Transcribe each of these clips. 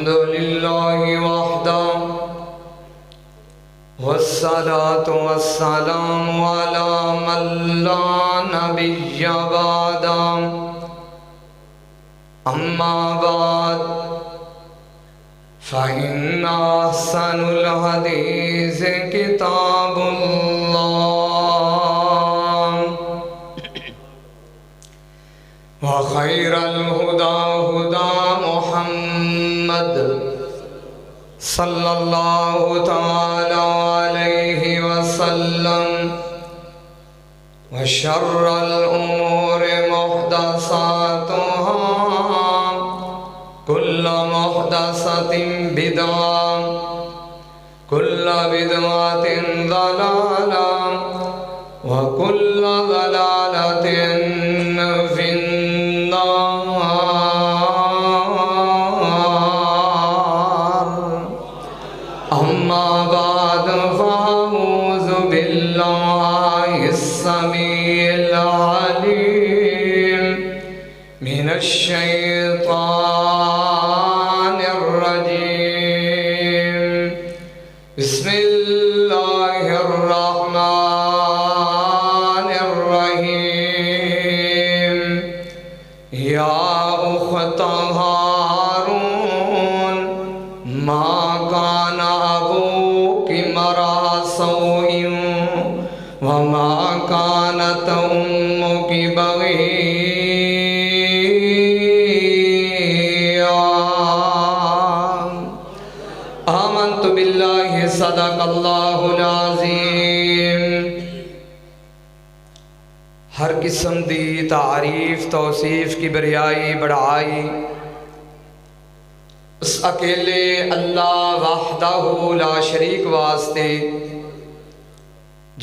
الحمد لله وحده والصلاة والسلام على من لا نبي بعده أما بعد فإن أحسن الحديث كتاب الله وخير الهدى هدى محمد صلى الله تعالى عليه وسلم وشر الأمور محدثاتها كل محدثة بدعة كل بدعة ضلالة وكل ضلالة في النار. أما بعد فأعوذ بالله السميع العليم من الشيطان الرجيم. بسم الله الرحمن الرحيم. يا أخت هارون ما كان أبوك امرأ سوء وما كانت أمك بغيا. آمنت بالله صدق الله العظيم. ہر قسم دی تعریف توصیف کی بریائی بڑائی اس اکیلے اللہ وحدہ لا شریک واسطے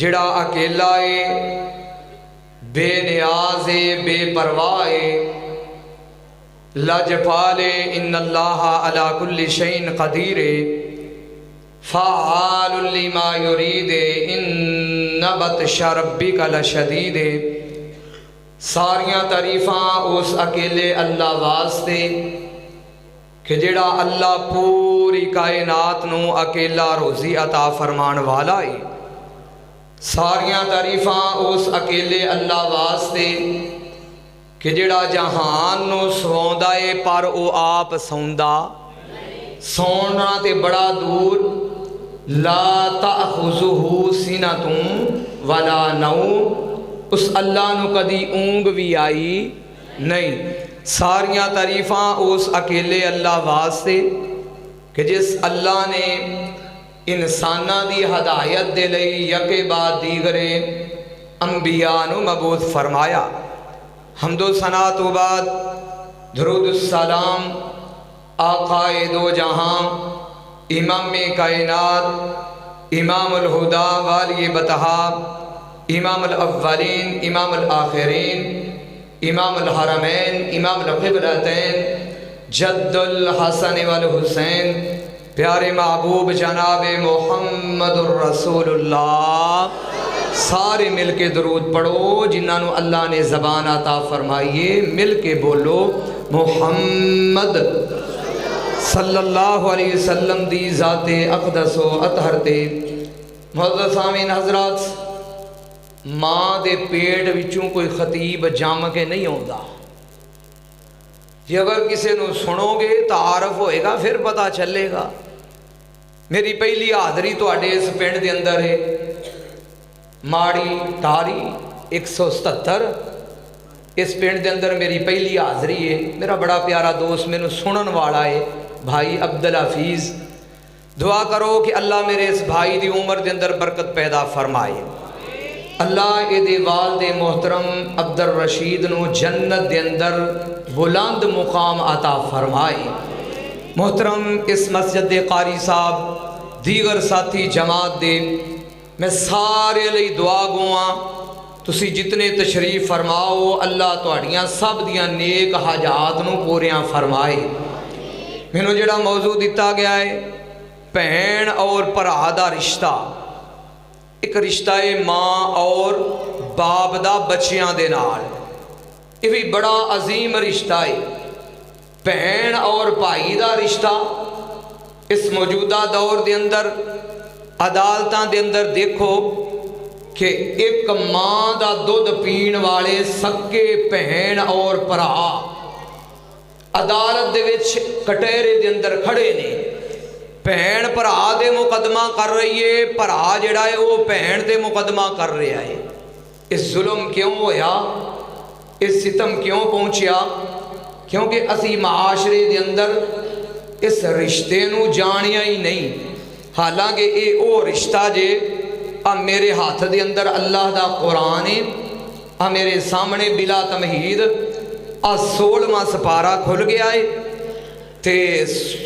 جڑا اکیلا ہے، بے نیاز ہے، بے پرواہ ہے، لاجپال ہے، ان اللہ علی کل شیء قدیر ہے، فعال لما یرید ہے، ان بطش ربک لشدید ہے. ساریاں تعریفاں اس اکیلے اللہ واسطے کہ جڑا اللہ پوری کائنات نو اکیلا روزی عطا فرمان والا ہے. ساریاں تعریفاں اس اکیلے اللہ واسطے کہ جڑا جہان نو سوندا ہے پر او آپ سوندا سونا تے بڑا دور. لا تأخذہ سنۃ ولا نوم، اس اللہ نو کدی اونگ بھی آئی نہیں. ساریاں تعریفاں اس اکیلے اللہ واسطے کہ جس اللہ نے انساناں دی ہدایت دے لئی یکے بعد دیگرے انبیاء نو مبعوث فرمایا. حمد و ثنا تو بعد درود السلام آقائے دو جہاں، امام کائنات، امام الہدا والی بطحا، امام الاولین امام الآخرین، امام الحرمین امام القبلتین، جد الحسن والحسین، پیارے محبوب جناب محمد الرسول اللہ. سارے مل کے درود پڑھو جنہوں اللہ نے زبان عطا فرمائیے، مل کے بولو محمد صلی اللہ علیہ وسلم دی ذات اقدس و اطہر تے. معزز سامعین حضرات، ماں دے پیٹ وچوں کوئی خطیب جم کے نہیں آوندا. جی اگر کسی نو سنو گے تعارف ہوئے گا پھر پتہ چلے گا. میری پہلی حاضری تواڈے اس پنڈ دے اندر ہے، ماڑی ٹاری 177. اس پنڈ دے اندر میری پہلی حاضری ہے. میرا بڑا پیارا دوست مینوں سنن والا ہے بھائی عبدالحفیظ. دعا کرو کہ اللہ میرے اس بھائی دی عمر دے اندر برکت پیدا فرمائے. اللہ اے دے والد محترم عبدالرشید نو جنت دے اندر بلند مقام عطا فرمائے. محترم اس مسجد دے قاری صاحب، دیگر ساتھی جماعت دے، میں سارے لئی دعا گواں. تسی جتنے تشریف فرماؤ اللہ تواڈیاں سب دیاں نیک حاجات نو پوریاں فرمائے. مینوں جڑا موضوع دتا گیا ہے بہن اور بھرا دا رشتہ، ایک رشتہ ہے ماں اور باپ دا بچیاں دے نال. یہ بھی بڑا عظیم رشتہ ہے. بہن اور بھائی دا رشتہ اس موجودہ دور دے اندر عدالتاں دے اندر دیکھو کہ ایک ماں دا دودھ پین والے سکے بہن اور بھرا عدالت دے وچ کٹہرے دے اندر کھڑے نے. بہن بھرا دے مقدمہ کر رہی ہے، بھرا جڑا ہے وہ بہن دے مقدمہ کر رہا ہے. اس ظلم کیوں ہویا، اس ستم کیوں پہنچیا؟ کیونکہ اسی معاشرے دے اندر اس رشتے نو جانیا ہی نہیں. حالانکہ اے او رشتہ جے میرے ہاتھ دے اندر اللہ دا قرآن ہے، میرے سامنے بلا تمہید 16واں سپارہ کھل گیا ہے تے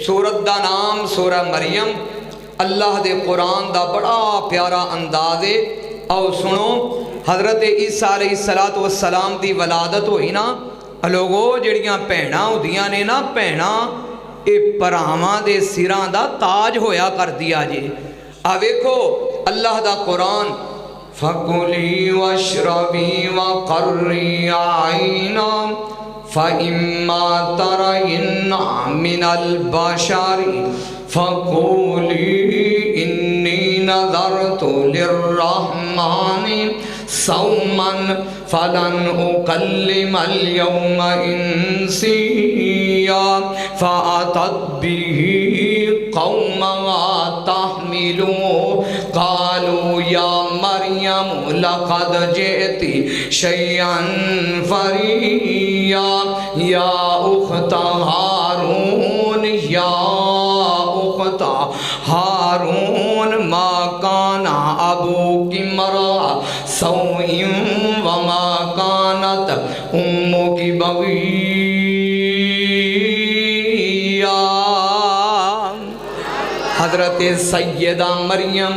سورت دا نام سورہ مریم. اللہ دے قرآن دا بڑا پیارا انداز ہے. آؤ سنو، حضرت عیسیٰ علیہ السلام دی ولادت ہوئی نا، لوگو جڑیاں بہناں ہوندیاں نے نا، بہناں اے پراواں دے سراں دا تاج ہویا کر دیا جی. ویکھو اللہ دا قرآن فَقُلِي وَاشْرَبِي وَقَرِّي عَيْنًا فَإِمَّا تَرَيِنَّ مِنَ الْبَشَرِ فَقُولِي إِنِّي نَذَرْتُ لِلرَّحْمَنِ صَوْمًا فَلَنْ أُكَلِّمَ الْيَوْمَ إِنسِيًّا فَأَتَتْ بِهِ قَوْمَهَا تَحْمِلُهُ قَالُوا يَا مَرْيَمُ لَقَدْ جِئْتِ شَيْئًا فَرِيًّا يَا أُخْتَ هَارُونَ يَا أُخْتَ هَارُونَ مَا كَانَ أَبُوكِ امْرَأَ سَوْءٍ وَمَا كَانَتْ أُمُّكِ بَغِيًّا. حضرت سیدہ مریم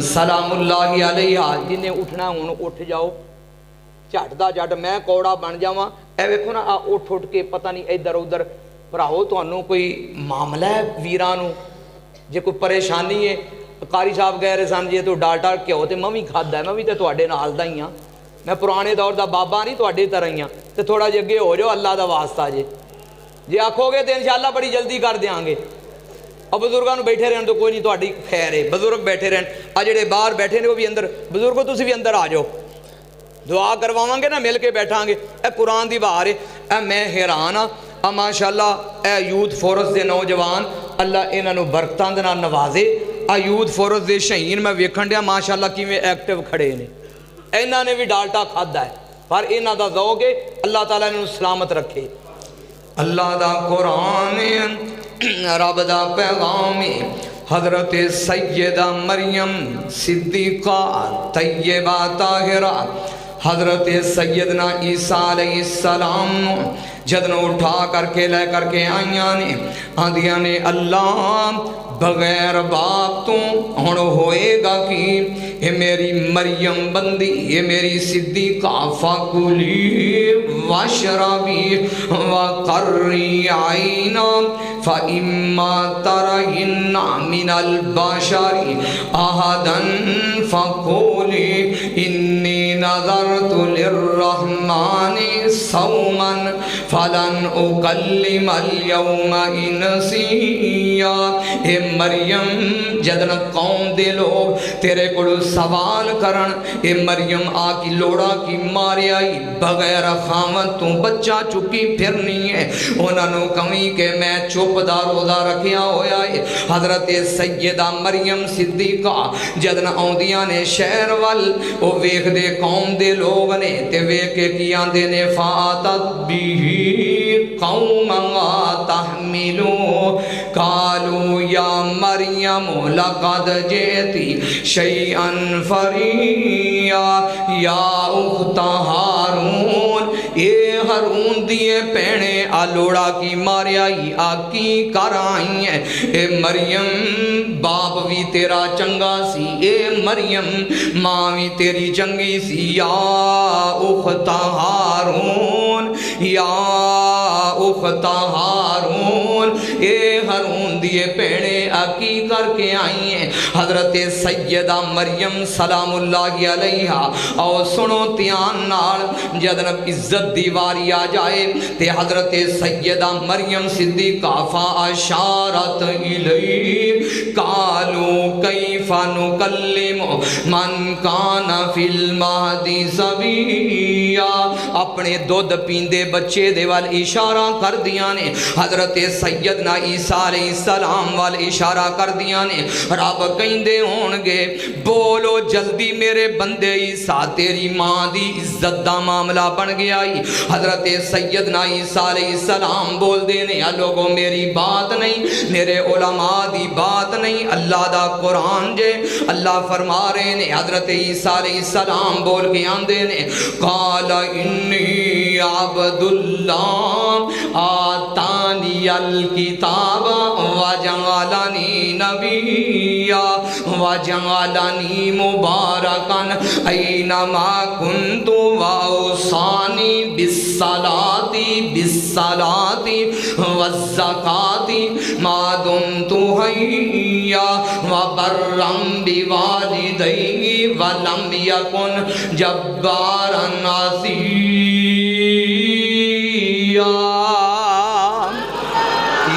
سلام اللہ علیہ جنہیں اٹھنا ہوں اٹھ جاؤ، جھٹ دا جھٹ میں کوڑا بن جاواں. اے ویکھو نا اٹھ اٹھ کے پتہ نہیں ادھر ادھر. بھراؤ تانوں کوئی معاملہ ہے ویرانوں، جے کوئی پریشانی ہے. قاری صاحب کہہ رہے سن جی تو ڈالٹا کیوں تے میں بھی کھادا ہے، میں بھی تے تواڈے نال دا ہی ہاں، میں پرانے دور دا بابا نہیں تواڈے طرح ہی ہاں. تے تھوڑا جے اگے ہو جاؤ اللہ دا واسطہ جے آکھو گے تے انشاءاللہ بڑی جلدی کر دیاں گے. اور بزرگاں بیٹھے رہن تو کوئی نہیں، تواڈی خیر ہے، بزرگ بیٹھے رہن. جڑے باہر بیٹھے نے وہ بھی اندر، بزرگو تسی بھی اندر آ جاؤ، دعا کرواواں گے نا، مل کے بیٹھاں گے. اے قرآن دی بہار ہے. اے میں حیران ہاں ماشاءاللہ اے یوتھ فورس دے نوجوان، اللہ انہاں نو برکتاں دے نال نوازے. یوتھ فورس دے شہین میں ویکھن دیا ماشاءاللہ کیویں ایکٹیو کھڑے نے. انہاں نے بھی ڈالٹا کھادا ہے پر انہاں دا ذوق ہے. اللہ تعالیٰ انہاں نو سلامت رکھے. اللہ دا قرآن رب دا پیغام حضرت سیدہ مریم صدیقہ طیبہ طاہرہ حضرت سیدنا عیسیٰ علیہ السلام جدنوں اٹھا کر کے لے کر کے آئیاں نے، آدھیاں نے اللہ بغیر باپ تو ہن ہوئے گا کی، اے میری مریم بندی، اے میری صدیقہ فَقُلِي وَاشْرَبِي وَقَرِّي عَيْنًا فَإِمَّا تَرَيِنَّ مِنَ الْبَشَرِ أَحَدًا فَقُولِي إِنِّي نَذَرْتُ لِلرَّحْمَنِ صَوْمًا فَلَنْ أُكَلِّمَ الْيَوْمَ إِنْسِيًّا. اے مریم جدن قوم دے لوگ تیرے کو سوال کرن، اے مریم آ کی لوڑا کی مارے آئی بغیر خامن تو بچہ چکی پھرنی ہے، انہوں نے کمی کہ میں چپ دا روزہ رکھیا ہویا ہے. حضرت سیدہ مریم صدیقہ جدن آندیاں نے شہر وال او ویکھ دے قوم دے لوگ نے تے ویکھ کے کیاں دے نے فاتت بھی قوما تحملو قالوا یا مریم لقد جئتی شیئا فریا یا اخت ہارون. اے ہارون دیے پینے آلوڑا کی ماریائی آکی کر آئی ہیں. اے مریم باپ بھی تیرا چنگا سی، اے مریم ماں بھی تیری چنگی سی. یا اخت ہارون یا اخت ہارون، اے ہارون دیے پیڑے کی کر کے آئی ہیں حضرت سیدہ مریم سلام اللہ علیہا اور سنو تیان نال جدن عزت دیواری آ جائے تے حضرت سیدہ مریم صدیقہ فاشارت الیہ قالوا کیف نکلم من کان فی المہدی صبیا اپنے دودھ پیندے بچے دے وال اشارہ کر دیا نے حضرت سیدنا عیسیٰ علیہ السلام وال اشارہ کر دیا نے رب کہندے ہونگے بولو جلدی میرے بندے عیسیٰ تیری ماں دی عزت دا معاملہ بن گیا ہی حضرت سیدنا عیسیٰ علیہ السلام بول دینے لوگوں میری بات نہیں میرے علماء دی بات نہیں اللہ دا قرآن جے اللہ فرما رہے نے حضرت عیسیٰ علیہ السلام بول کے آندے نے قال انی عبد اللہ آتانی الکتاب وجعلنی نبیا وجعلنی مبارکن اینما کنت واوصانی بالصلاۃ والزکاۃ ما دمت حیا وبرا بوالدی ولم یکن جبارا عصیا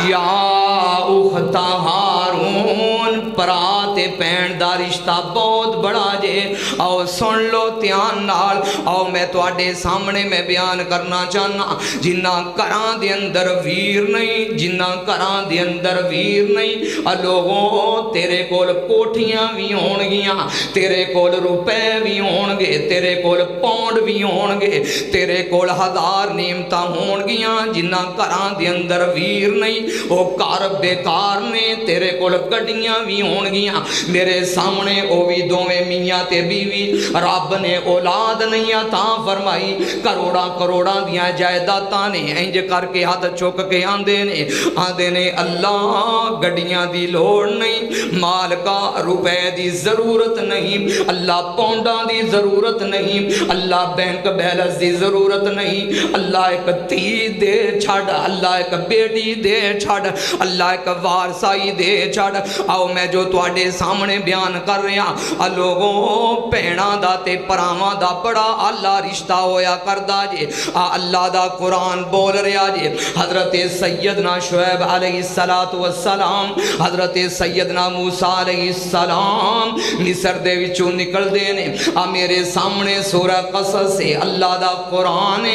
یا اخت ہارون پرات پین دا رشتہ بہت بڑا جے آؤ سن لو تیان نال آؤ میں تواڈے سامنے میں بیان کرنا چاہنا جنہ کران دے اندر ویر نہیں جنہ کران دے اندر ویر نہیں لوگوں تیرے کول کوٹھیاں بھی ہون گیاں تیرے کول روپے بھی ہون گے تیرے کول پاؤنڈ بھی ہون گے تیرے کول ہزار نعمتاں ہون گیاں جنہ کران دے اندر ویر نہیں وہ کار بیکار نے تیرے کول گڈیاں بھی ہون گیاں میرے سامنے او بھی دوویں میاں تے بیوی رب نے اولاد نہیں عطا فرمائی کروڑا کروڑا دیاں جائیداداں نے انج کر کے ہاتھ چک کے آندے نے اللہ گڈیاں دی لوڑ نہیں مال کا روپے دی ضرورت نہیں اللہ پاؤنڈاں دی ضرورت نہیں اللہ بینک بیلنس دی ضرورت نہیں اللہ ایک تھی دے چھڑ اللہ ایک بیٹی دے چھڑ اللہ ایک وارثائی دے چھڑ آؤ میں جو تواڈے سامنے بیان کر رہا لوگوں پیڑاں دا تے پراواں دا بڑا اللہ رشتہ ہویا کردا جے اللہ دا قرآن بول رہا جے حضرت سیدنا شعیب علیہ السلام حضرت سیدنا موسیٰ علیہ السلام مصر دے وچوں نکل دے نے میرے سامنے سورہ قصص سے اللہ دا قرآن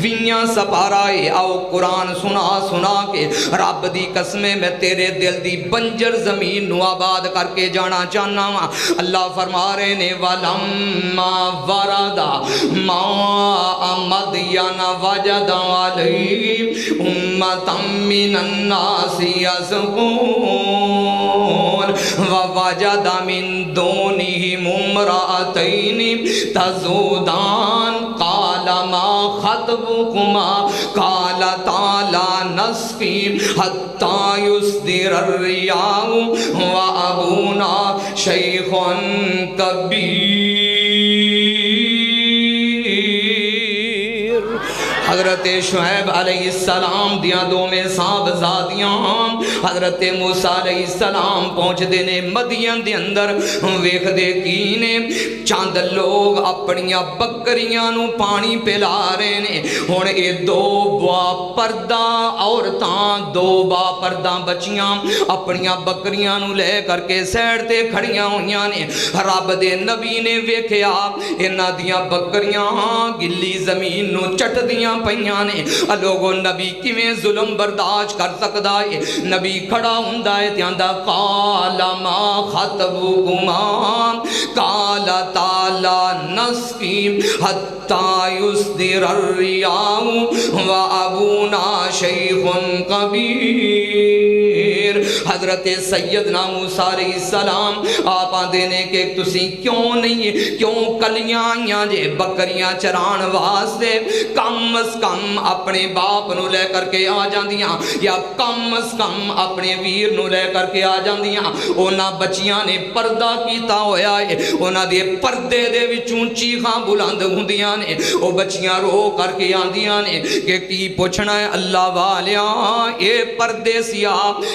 ویاں سپارائے آؤ قرآن سنا کے رب دی قسمیں میں تیرے دل دی بنجر زمین نو آباد کر کے جانا چاہنا ہوں اللہ فرما رہے نے وَلَمَّا وَرَدَ مَاءَ مَدْيَنَ وَجَدَ عَلَيْهِ أُمَّةً مِّنَ النَّاسِ يَسْقُونَ وَوَجَدَ مِن دُونِهِمُ امْرَأَتَيْنِ تَذُودَانِ قَالَ مَا خَطْبُكُمَا قَالَتَا لَا نَسْقِي حَتَّى يُصْدِرَ الرِّعَاءُ وَأَبُونَا شَيْخٌ كَبِيرٌ حضرت شعیب علیہ السلام دیاں دو میں صاحبزادیاں حضرت موسیٰ علیہ السلام پہنچ دینے مدین دے اندر ویکھ دے کینے چاند لوگ اپنیاں بکریاں نو پانی پلا رہے نے ہن اے دو با پردہ عورتاں دو با پردہ بچیاں اپنیاں بکریاں نو لے کر کے سیڑ تے کھڑیاں ہویاں نے رب دے نبی نے ویکھیا انہاں دیاں بکریاں گلی زمین نو چٹ دیاں پئیاں نے لوگوں نبی کیویں ظلم برداشت کر سکدا ہے نبی کھڑا ہوندا ہے تے آندا قال ما خطبكما قال تعالى نسقي حتى يصدر الرعاء وابونا شيخ كبير حضرت سیدنا موسیٰ علیہ السلام آپ دینے کہ تسی کیوں نہیں کیوں کلیاں آئیاں جے بکریاں چران واسطے کم از کم اپنے باپ نو لے کر کے آ جاندیاں یا کم از کم اپنے ویر نو لے کر کے آ جاندیاں اونا بچیاں نے پردہ کیتا ہویا ہے اونا دے پردے دے وچوں چیخاں بلند ہوندیاں نے او بچیاں رو کر کے آندیاں نے کہ کی پوچھنا ہے اللہ والیاں اے پردے سیاہ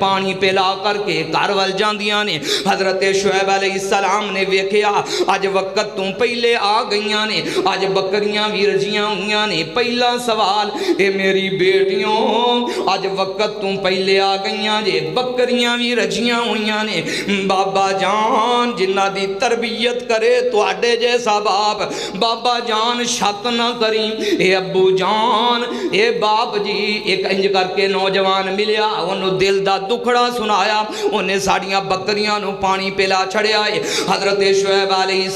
پانی پلا کر کے گھر ول جاندیاں نے حضرت شعیب علیہ السلام نے ویکھیا اج وقت تو پہلے آ گئیاں نے اج بکریاں بھی رجیاں ہوئیاں نے پہلا سوال اے میری بیٹیوں اج وقت تو پہلے آ گئیاں جے بکریاں بھی رجیاں ہوئیاں نے بابا جان جنہ دی تربیت کرے تواڈے جیسا باپ بابا جان شک نہ کریں اے ابو جان اے باپ جی ایک انج کر کے نوجوان ملیا انہوں دل دا دکھڑا سنایا انہیں ساڑیاں بکریاں نو پانی پلا چھڑیا ہے حضرت شعیب علیہ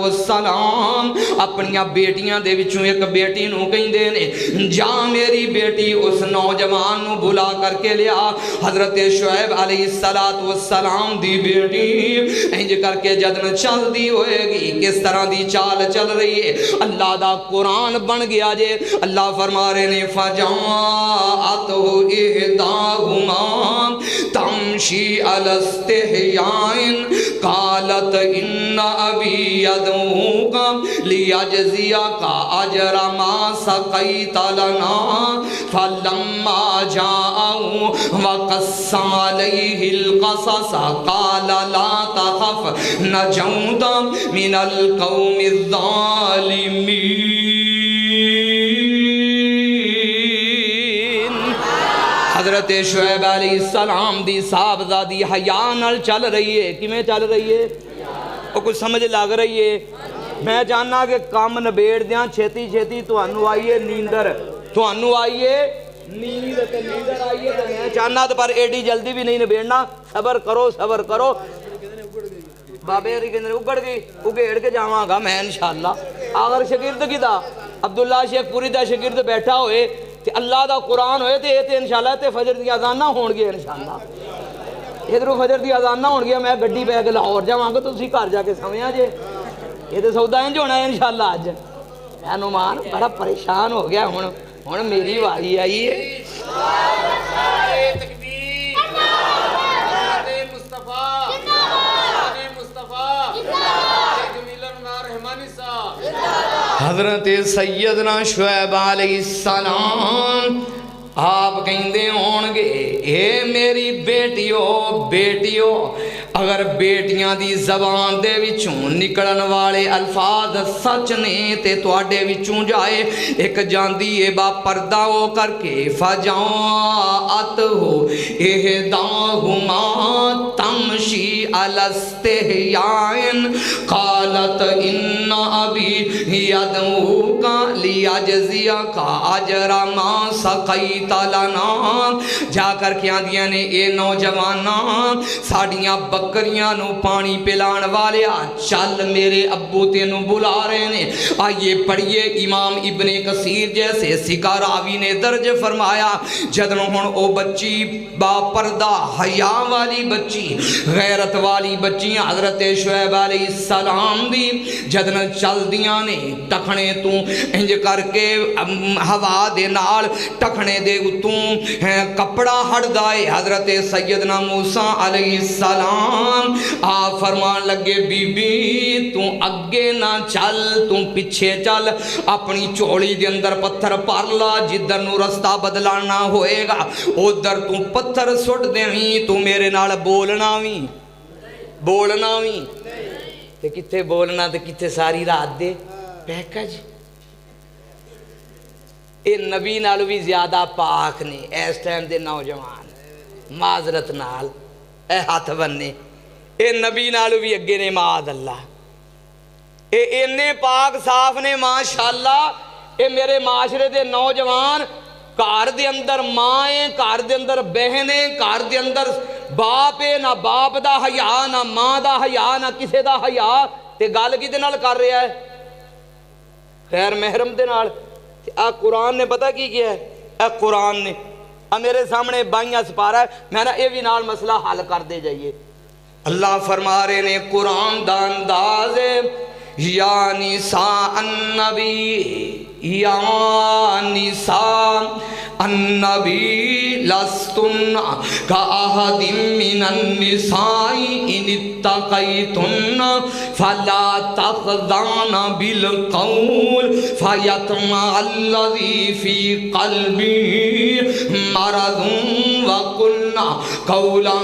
السلام اپنیاں بیٹیاں دے وچوں ایک بیٹی نو کہیں دینے جا میری بیٹی اس نوجوان نو بلا کر کے لیا حضرت شعیب علیہ السلام دی بیٹی انج کر کے جدن چل دی ہوئے گی کس طرح دی چال چل رہی ہے اللہ دا قرآن بن گیا جے اللہ فرما رہے نے فجاءتہ احداہما تمشی علی استحیاء قالت ان ابی یدعوک لیجزیک اجر ما سقیت لنا فلما جاءه وقص علیہ القصص قال لا تخف نجوت من القوم الظالمین حضرت شعیب علیہ السلام دی صاحبزادی حیا نال چل رہی ہے کیویں چل رہی ہے وہ کچھ سمجھ لگ رہی ہے میں جاننا کہ کام نبیڑ دیاں چھتی چھتی تانوں آئیے نیندر تانوں آئیے نیندر آئیے تو میں چاہنا تو پر ایڈی جلدی بھی نہیں نبیڑنا صبر کرو بابے ری کہندے اگڑ گئی اگیڑ کے جاواں گا میں انشاءاللہ اگر شاگرد کی دا عبداللہ شیخ پوری دا شاگرد بیٹھا ہوئے تے اللہ دا قرآن ہوئے تے انشاءاللہ تے فجر دی اذان نہ ہون گے انشاءاللہ ادھروں فجر دی اذان نہ ہون گیا میں گڈی پہ کے لاہور جاواں گا تسی گھر جا کے سمجھا جے یہ تے سودا انج ہونا ہے انشاءاللہ اج میں نعمان بڑا پریشان ہو گیا ہن میری واری آئی ہے حضرت سیدنا شعیب علیہ السلام آپ کہندے ہون گے اے میری بیٹیو اگر بیٹیاں دی زبان دے وچوں نکلن والے الفاظ سچ نے تے تواڈے وچوں جائے ایک جاندی اے با پردہ ہو کر کے فجاءتہ احداہما تمشی علی استحیاء قالت ان ابی یدعوک لیجزیک اجر ما سقیت لنا جا کر کے آندیاں نے اے نوجواناں ساڑیاں بکریاں نو پانی پلان والیا چل میرے ابو تینوں بلا رہے نے آئیے پڑھئے امام ابن کثیر جیسے سکہ راوی نے درج فرمایا جدن ہن او بچی با پردہ حیا والی بچی غیرت والی بچی حضرت شعیب علیہ السلام دی جدن چل دیاں نے ٹکھنے تو انج کر کے ہوا دے نال ٹکھنے دے اتوں کپڑا ہڑ دائے حضرت سیدنا موسیٰ علیہ السلام آپ فرمان لگے بی بی تو اگے نہ چل تو پچھے چل اپنی چوڑی دے اندر پتھر پارلا جدر نو رستہ بدلانا ہوئے گا ادھر تو پتھر سٹ دیں تو میرے نال بولنا وی تے کتے بولنا تے کتے ساری رات دے پیکج اے نبی نالو بھی زیادہ پاک نے اس ٹائم دے نوجوان معذرت نال اے ہاتھ بننے اے نبی نالو بھی اگے نے معاذ اللہ اے انے پاک صاف نے ماشاءاللہ اے میرے معاشرے دے نوجوان کار دے اندر مائیں کار دے اندر بہنیں کار دے اندر باپ نہ باپ دا حیا نہ ماں دا حیا نہ کسے دا حیا تے گل کی دے نال کر رہا ہے خیر محرم دے نال اے قرآن نے پتہ کی کیا ہے اے قرآن نے میرے سامنے بائیاں سپارا ہے میں نے یہ بھی نال مسئلہ حل کر دے جائیے اللہ فرما رہے نے قرآن دا انداز یا نساء النبی یا نساء النبی لستن کا احد من النساء ان اتقیتن فلا تخضعن بالقول فیطمع الذی فی قلبی مرض وقلن قولا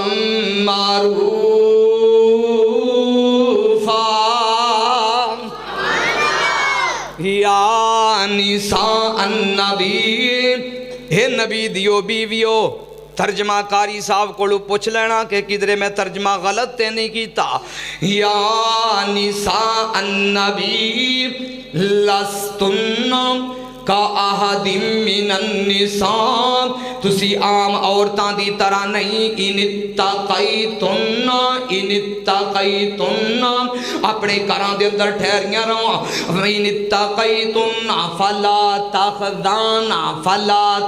معروفا. یا نساء النبی، اے نبی دیو بیویو. ترجمہ کاری صاحب کو پوچھ لینا کہ کدھرے میں ترجمہ غلط تے نہیں کیتا. یا نساء النبی لستن کا احد من النساء، تسی عام عورتاں دی طرح نہیں. ان اتقیتن اپنے گھراں دے اندر ٹھہریاں رہو. ان اتقیتن فلا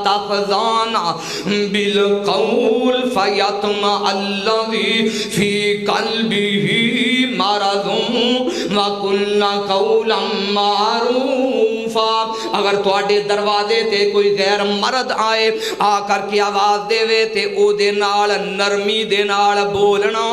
تخضعن بالقول فیطمع الذی فی قلبہ مرض وقلن قولا معروفا. اگر تواڈے دروازے تے کوئی غیر مرد آئے آ کر کے آواز دے تے او دے نال نرمی دے نال بولنا.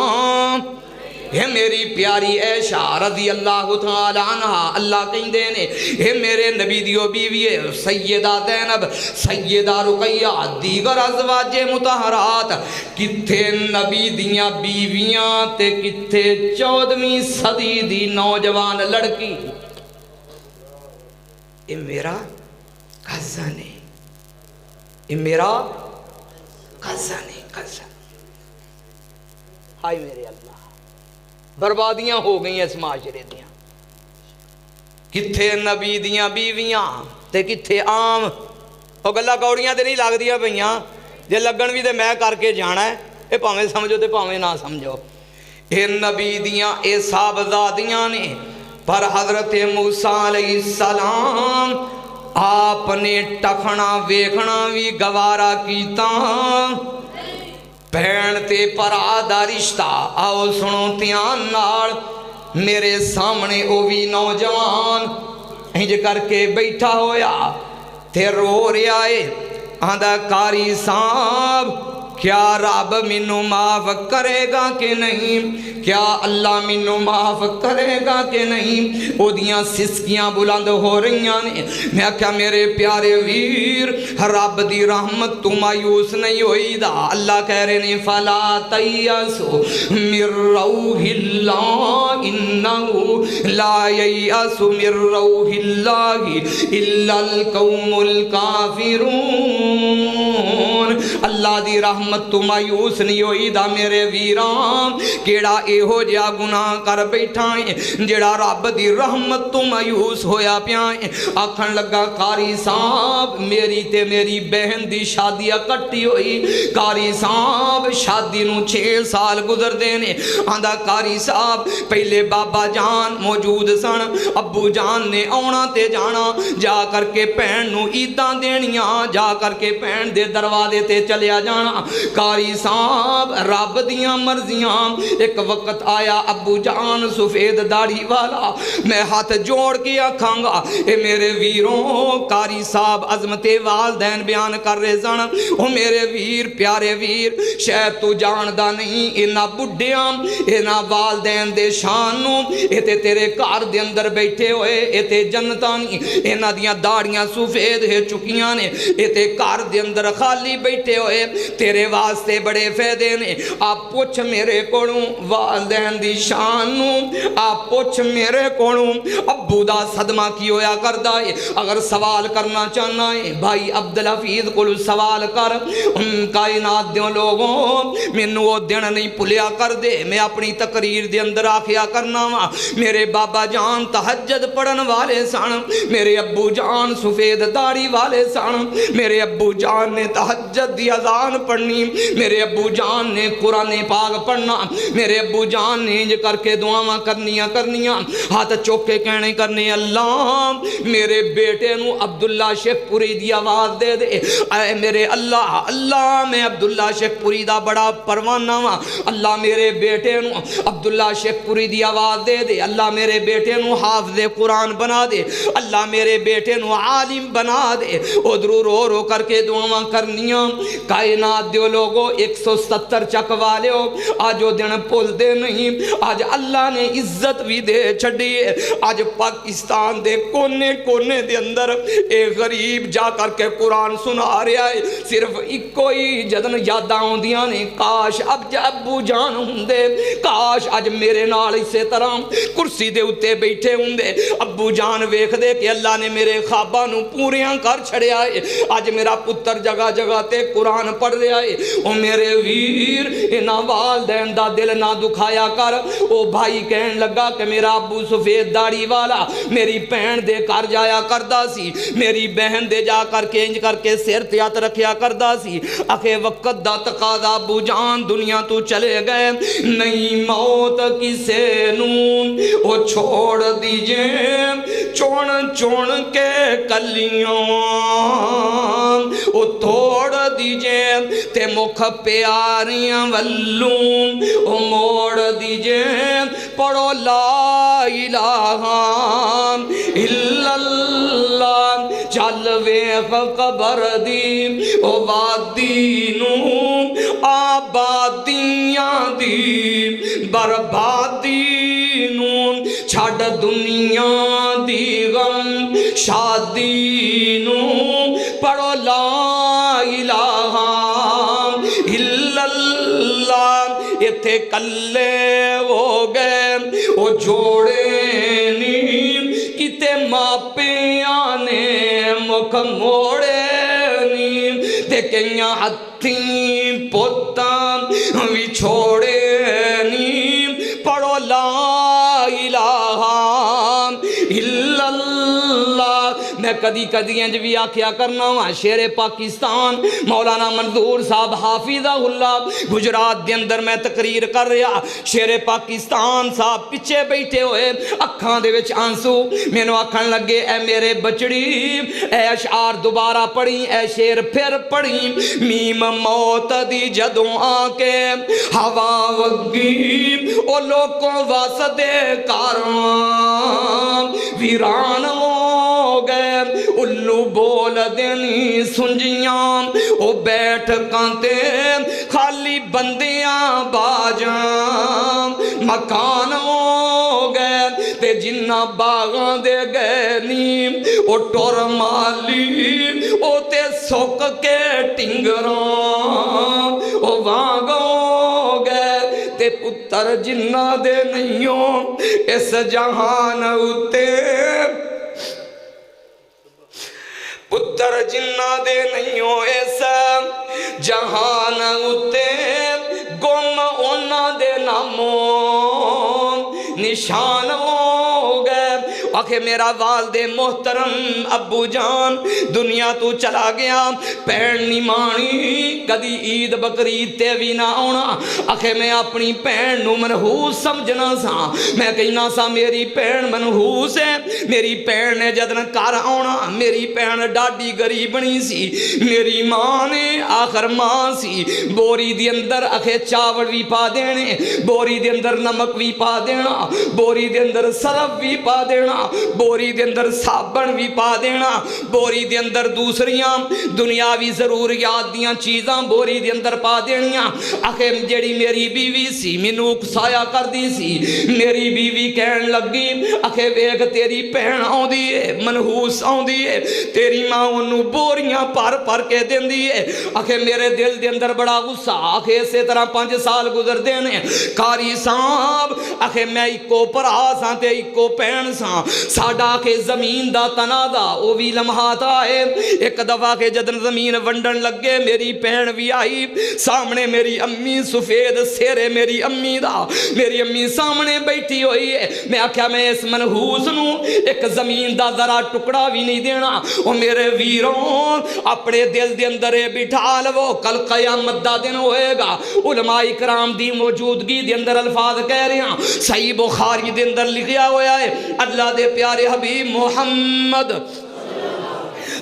اے میری پیاری عائشہ رضی اللہ تعالی عنہ اللہ کہندے نے اے میرے نبی دیو بیوی سیدہ زینب، سیدہ رقیہ، دیگر ازواج مطہرات، کتھے نبی دیاں بیویاں تے کتھے 14ویں صدی دی نوجوان لڑکی. اے میرا کزن ہے، اے میرا کزن ہے. کزن ہائے میرے اللہ، بربادیاں ہو گئی اس معاشرے دیاں. کتھے نبی دیاں بیویاں تے کتھے عام. او گلاں کوڑیاں تے نہیں لگ دیاں پئیاں، جے لگن بھی تے میں کر کے جانا ہے. اے پاویں سمجھو تے پاویں نہ سمجھو. اے نبی دیاں اے صاحبزادیاں نے. پر حضرت موسیٰ علیہ السلام آپ نے ٹکھنا ویکھنا بھی گوارا کیتا. بہن تے پرا دا رشتہ آؤ سنو دھیان نال. میرے سامنے او بھی نوجوان انج کر کے بیٹھا ہویا تے رو رہا ہے. آندا قاری صاحب کیا رب مینوں معاف کرے گا کہ نہیں؟ کیا اللہ مینوں معاف کرے گا کہ نہیں؟ او دیاں سسکیاں بلند ہو رہیاں نے. میں کہا میرے پیارے ویر رب دی رحمت تو مایوس نہیں ہوئی دا. اللہ کہہ رہے نے فلا تیأسوا من روح اللہ انہ لا ییأس من روح اللہ الا القوم الکافرون. اللہ دی رحمت تو مایوس نہیں ہوئی دا میرے ویران. کیڑا اے ہو جا گناہ کر بیٹھا ہے جیڑا رب دی رحمت تو مایوس ہویا پیا ہے. آکھن لگا قاری صاحب میری تے میری بہن دی شادی اکٹھی ہوئی. قاری صاحب شادی نو 6 سال گزر دینے. آندا قاری صاحب پہلے بابا جان موجود سن، ابو جان نے آنا تے جانا، جا کر کے پہن نو عیداں دینیاں، جا کر کے پہن دے دروازے تے چلیا جانا. قاری صاحب رب دیاں مرضیاں. ایک وقت آیا ابو جان سفید داڑھی والا، میں ہاتھ جوڑ کے آکھاں گا اے میرے ویروں. قاری صاحب عظمت والدین بیان کر رہے سن. او میرے ویر پیارے ویر شاید تو جاندا نہیں انہاں بڈھیاں انہاں والدین دے شان نو. اے تے تیرے گھر دے اندر بیٹھے ہوئے اے تے جنتاں نہیں. انہاں دیاں داڑیاں سفید ہے چکیاں نے. اے تے گھر دے اندر خالی بیٹھے ہوئے تیرے واسطے بڑے فائدے نے. آپ پوچھ میرے کولوں والدین دی شان نو، آپ پوچھ میرے کولوں ابو دا صدمہ کی ہویا کردا ہے. اگر سوال کرنا چاہنا ہے بھائی عبدالحفیظ کو سوال کر. کائنات دیوں لوگوں مینوں وہ دن نہیں بھولیا کر دے. میں اپنی تقریر دے اندر آکھیا کرنا وا میرے بابا جان تہجد پڑھن والے سن، میرے ابو جان سفید داڑھی والے سن. میرے ابو جان نے تہجد دی اذان پڑھنی، میرے ابو جان نے قرآن پاک پڑھنا، میرے ابو جان نے انج کر کے دعاواں کرنیاں ہاتھ چوک کے کہنے کرنے اللہ میرے بیٹے نو عبداللہ شیخ پوری دی آواز دے دے. اے میرے اللہ اللہ میں عبداللہ شیخ پوری دا بڑا پروانہ وا. اللہ میرے بیٹے نو عبداللہ شیخ پوری دی آواز دے دے. اللہ میرے بیٹے نو حافظ قرآن بنا دے. اللہ میرے بیٹے نو عالم بنا دے. ادھر رو رو کر کے دعاواں کرنیاں. کائنات بنیاد دیو لوگو 170 چک والے ہو آج وہ دن پول دے نہیں آج اللہ نے عزت بھی دے چھڑی ہے آج پاکستان دے کونے کونے دے اندر ایک غریب جا کر کے قرآن سنا رہا ہے صرف ایک کوئی جدن یاداں ہوندیاں نے کاش اب جا ابو جان ہوندے کاش آج میرے نال اسی طرح کرسی دے اتے بیٹھے ہوندے ابو جان ویکھ دے کہ اللہ نے میرے خواباں نو پوریاں کر چھڑیا ہے آج میرا پتر جگہ جگہ تے قرآن پڑھ رہا ہے او میرے ویر انہاں والدین دا دل نہ دکھایا کر او بھائی کہن لگا کہ میرا ابو سفید داڑھی والا میری بہن دے کر جایا کردا سی میری بہن دے جا کر کے انج کر کے سر تے ہاتھ رکھیا کردا سی اکھے وقت دا تقاضا ابو جان دنیا تو چلے گئے نہیں موت کسے نون او چھوڑ دیجئے چون چون کے کلیاں او توڑ دیجئے تے مکھ پیاریاں ولوں او موڑ دیجئے پڑھو لا الہ الا اللہ چل ویخ قبر دی او وادی نو آبادیاں دی بربادی نو چھڑ دنیا دی غم شادی نو پڑھو لا الہ الا اللہ اتھے کلے ہو گئے وہ جوڑے نہیں کتے ماپیاں نے مکھ موڑے نہیں دیکھیں ہتھیں پوتاں بھی چھوڑے نہیں پڑھو لا الہ الا اللہ میں کدی کدی انج بھی آکھیا کرنا ہوں شیر پاکستان مولانا منظور صاحب حافظہ اللہ گجرات دے اندر میں تقریر کر رہا شیر پاکستان صاحب پیچھے بیٹھے ہوئے اکھاں دے وچ آنسو مینوں آکھن لگے اے میرے بچڑی اے اشعار دوبارہ پڑھی اے شیر پھر پڑھی میم موت دی جدوں آ کے ہوا وگی او لوکوں واسطے کاراں ویران ہو گئے الو بول دینی سنجیاں او بیٹھ کانتے خالی بندیاں باجاں مکان ہو گئے تے جنہ باغاں دے گئے نیم او ٹور مالی او تے سوک کے ٹنگراں او وانگاں ہو گئے تے پتر جنہ دے نہیوں اس جہان اتے پتر جنہ دے نہیں ہو ایسا جہان اتے گم اونا دے ناموں نشان ہو گئے آکھے میرا والد محترم ابو جان دنیا تو چلا گیا پین نیمانی کدی عید بقرعید تے بھی نہ آنا آکھے میں اپنی پین نو منحوس سمجھنا سا میں کہنا سا میری پین منحوس ہے میری پین نے جدن کار آنا میری پین ڈاڈی غریبنی سی میری ماں نے آخر ماں سی بوری دی اندر آکھے چاول بھی پا دینے بوری دی اندر نمک بھی پا دینا بوری دے اندر سرف بھی پا دینا بوری دے اندر صابن بھی پا دینا بوری دے اندر دوسریاں دنیاوی ضروریات دیاں چیزاں بوری دے اندر پا دینیاں آخر جڑی میری بیوی سی مینوں اکسایا کر دی سی میری بیوی کہن لگی آخر ویگ تیری پہن آن دی ہے منحوس آن دی ہے تیری ماں انہوں بوریاں پار پار کے دین دی ہے آخر میرے دل دے اندر بڑا غصہ آخر اسی طرح 5 سال گزر دینے کاری صاحب آخر میں ایکو پر آساں تے ایکو پہن ساں ساڑا کے زمین دا تنادا او بھی لمحات آئے ایک دفعہ کے جدن زمین ونڈن لگے میری پہن بھی آئی سامنے میری امی سفید سیرے میری امی دا میری امی سامنے بیٹھی ہوئی ہے میں آکھیا میں اس منحوس نو ایک زمین دا ذرا ٹکڑا بھی نہیں دینا او میرے ویروں اپنے دل دے اندر بٹھا لو کل قیامت دا دن ہوئے گا علماء کرام دی موجودگی دے اندر الفاظ کہہ رہے ہیں صحیح بخاری دے اندر لکھیا ہوا ہے اللہ دے پیارے حبیب محمد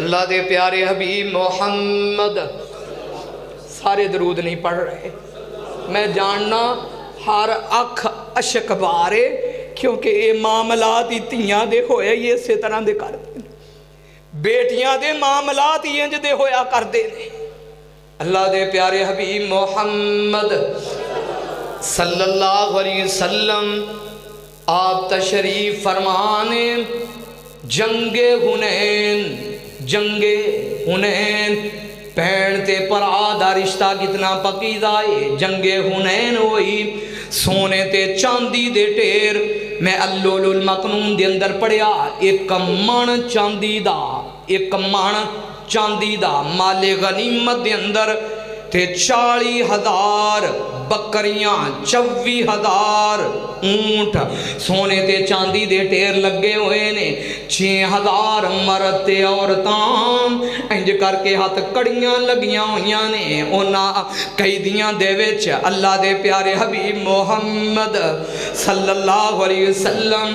اللہ دے پیارے حبیب محمد سارے درود نہیں پڑھ رہے، میں جاننا ہر اکھ اشک بارے، کیونکہ یہ معاملات تیاں دے ہوئے یہ اسی طرح دے کر دے، بیٹیاں دے معاملات یہ انج دے ہویا کر دے۔ اللہ دے پیارے حبیب محمد صلی اللہ علیہ وسلم آپ تشریف فرمانے جنگ حنین پین تے پرا دا رشتہ کتنا پکیدہ ہے۔ جنگ حنین ہوئی سونے تے چاندی دے ٹیر، میں اللول المکنون دے اندر پڑھیا ایک من چاندی دا مال غنیمت دے اندر تے 40,000 بکریاں 24,000 اونٹ سونے تے چاندی دے ٹیر لگے ہوئے نے، 6,000 مرد تے عورتاں انج کر کے ہاتھ کڑیاں لگیاں ہوئیاں نے۔ اونا قیدیاں دے وچ اللہ دے پیارے حبیب محمد صلی اللہ علیہ وسلم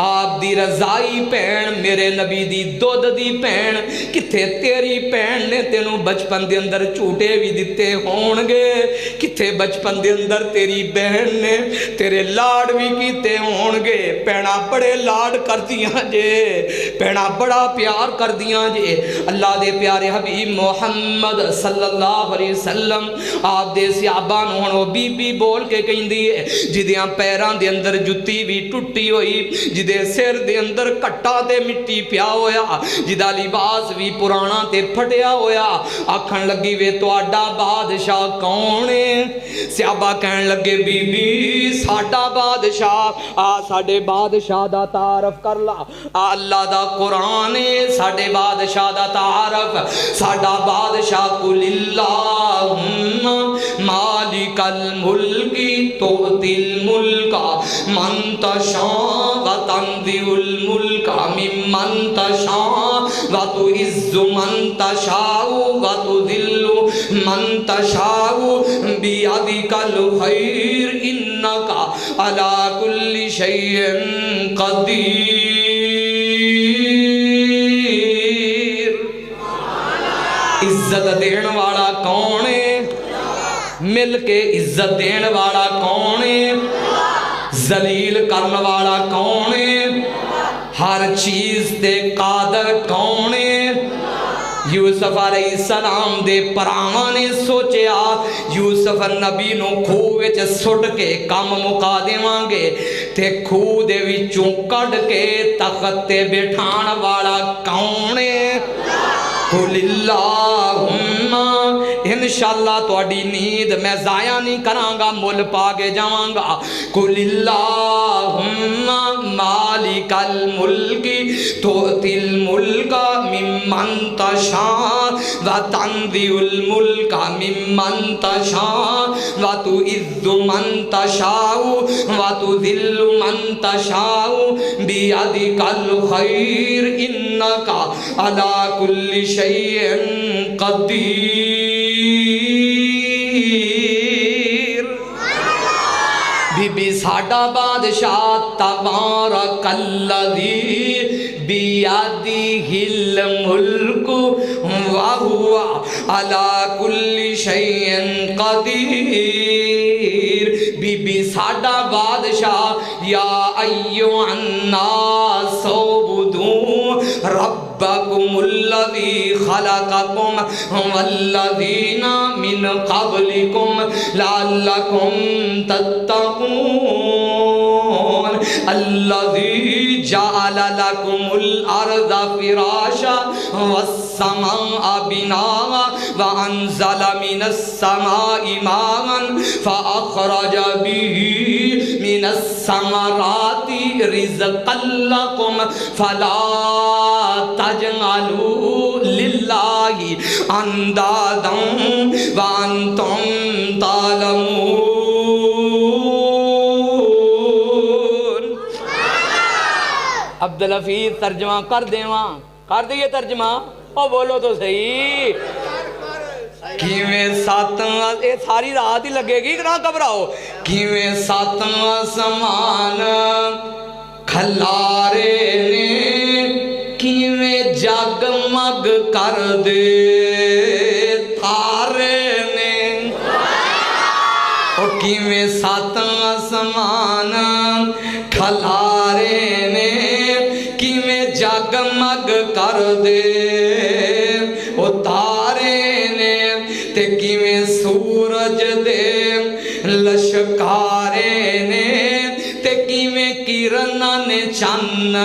آپ دی رضائی پین، میرے نبی دی دودھ دی پین، کتھے تیری پین نے تینوں بچپن دے اندر چوٹے بھی دیتے ہونگے، کتھے بچپن دے اندر تیری بہن نے تیرے لاڈ بھی کیتے ہونگے، پینا بڑے لاڈ کر دیاں جے، پینا بڑا پیار کر دیاں جے۔ اللہ دے پیارے حبیب محمد صلی اللہ علیہ وسلم آپ دے صحابہ نونو بی بی بول کے کہیں دیئے، جدیاں پیران دے اندر جتی بھی ٹوٹی ہوئی، جدے سر دے اندر کٹا تے مٹی پیا ہویا، جدہ لباس بھی پرانا تے پھٹیا ہویا، آکھن لگی وے تو آڈا بادشاہ کونے؟ صحابہ کہن لگے بی بی ساڈا بادشاہ، ساڈے بادشاہ دا تعارف کر لا، اللہ دا قرآن ساڈے بادشاہ دا تعارف، ساڈا بادشاہ قل اللہم مالک الملکی تؤتی الملک من تشاء وتنزع الملک ممن تشاء وتعز من تشاء وتذل من تشاء بیدک الخیر انک علی کل شیء قدیر۔ عزت دین والا کون ہے؟ مل کے عزت دین والا کون ہے؟ ذلیل کرن والا کون ہے؟ ہر چیز دے قادر کون ہے؟ یوسف علیہ السلام دے پراواں نے سوچیا یوسف نبی نو کھوہ وچ سٹ کے کم مکا دیواں گے تے کھوہ دے وچوں کڈ کے تخت تے بٹھان والا کون ہے؟ قل اللہم، انشاءاللہ توڑی نیند میں ضائع نہیں کرانگا، مل پاگے جاوانگا۔ قل اللہم مالک الملکی تؤتی الملک ممن تشاء وتنزع الملک ممن تشاء وتعز من تشاء وتذل من تشاء بیدک الخیر انک علی کل شیء قدیر۔ بی بی ساڈا بادشاہ تبارک الذی بیدہ الملک وہو علی کل شیء قدیر۔ بی بی ساڈا بادشاہ یا ایھا الناس اعبدوا ربکم الذی خلقکم والذین من قبلکم لعلکم تتقون الذی جعل لکم الارض فراشا والسماء بناء وانزل من السماء ماء فاخرج به من الثمرات رزقا لکم فلا تجعلوا للہ اندادا وانتم تعلمون۔ عبدالحفیظ ترجمہ کر دیواں، کر دیئے ترجمہ، او بولو تو صحیح۔ کیویں ساتواں، اے ساری رات ہی لگے گی نہ گھبراؤ۔ کیویں ساتواں سمان کھلارے نے، کیویں جگمگ کر کر دے تارے نے او کیویں سات آسمان کھلارے نے کیویں جگمگ کر دے او تارے نے تے کیویں سورج دے لشکارے نے تے کیویں کرناں نے چن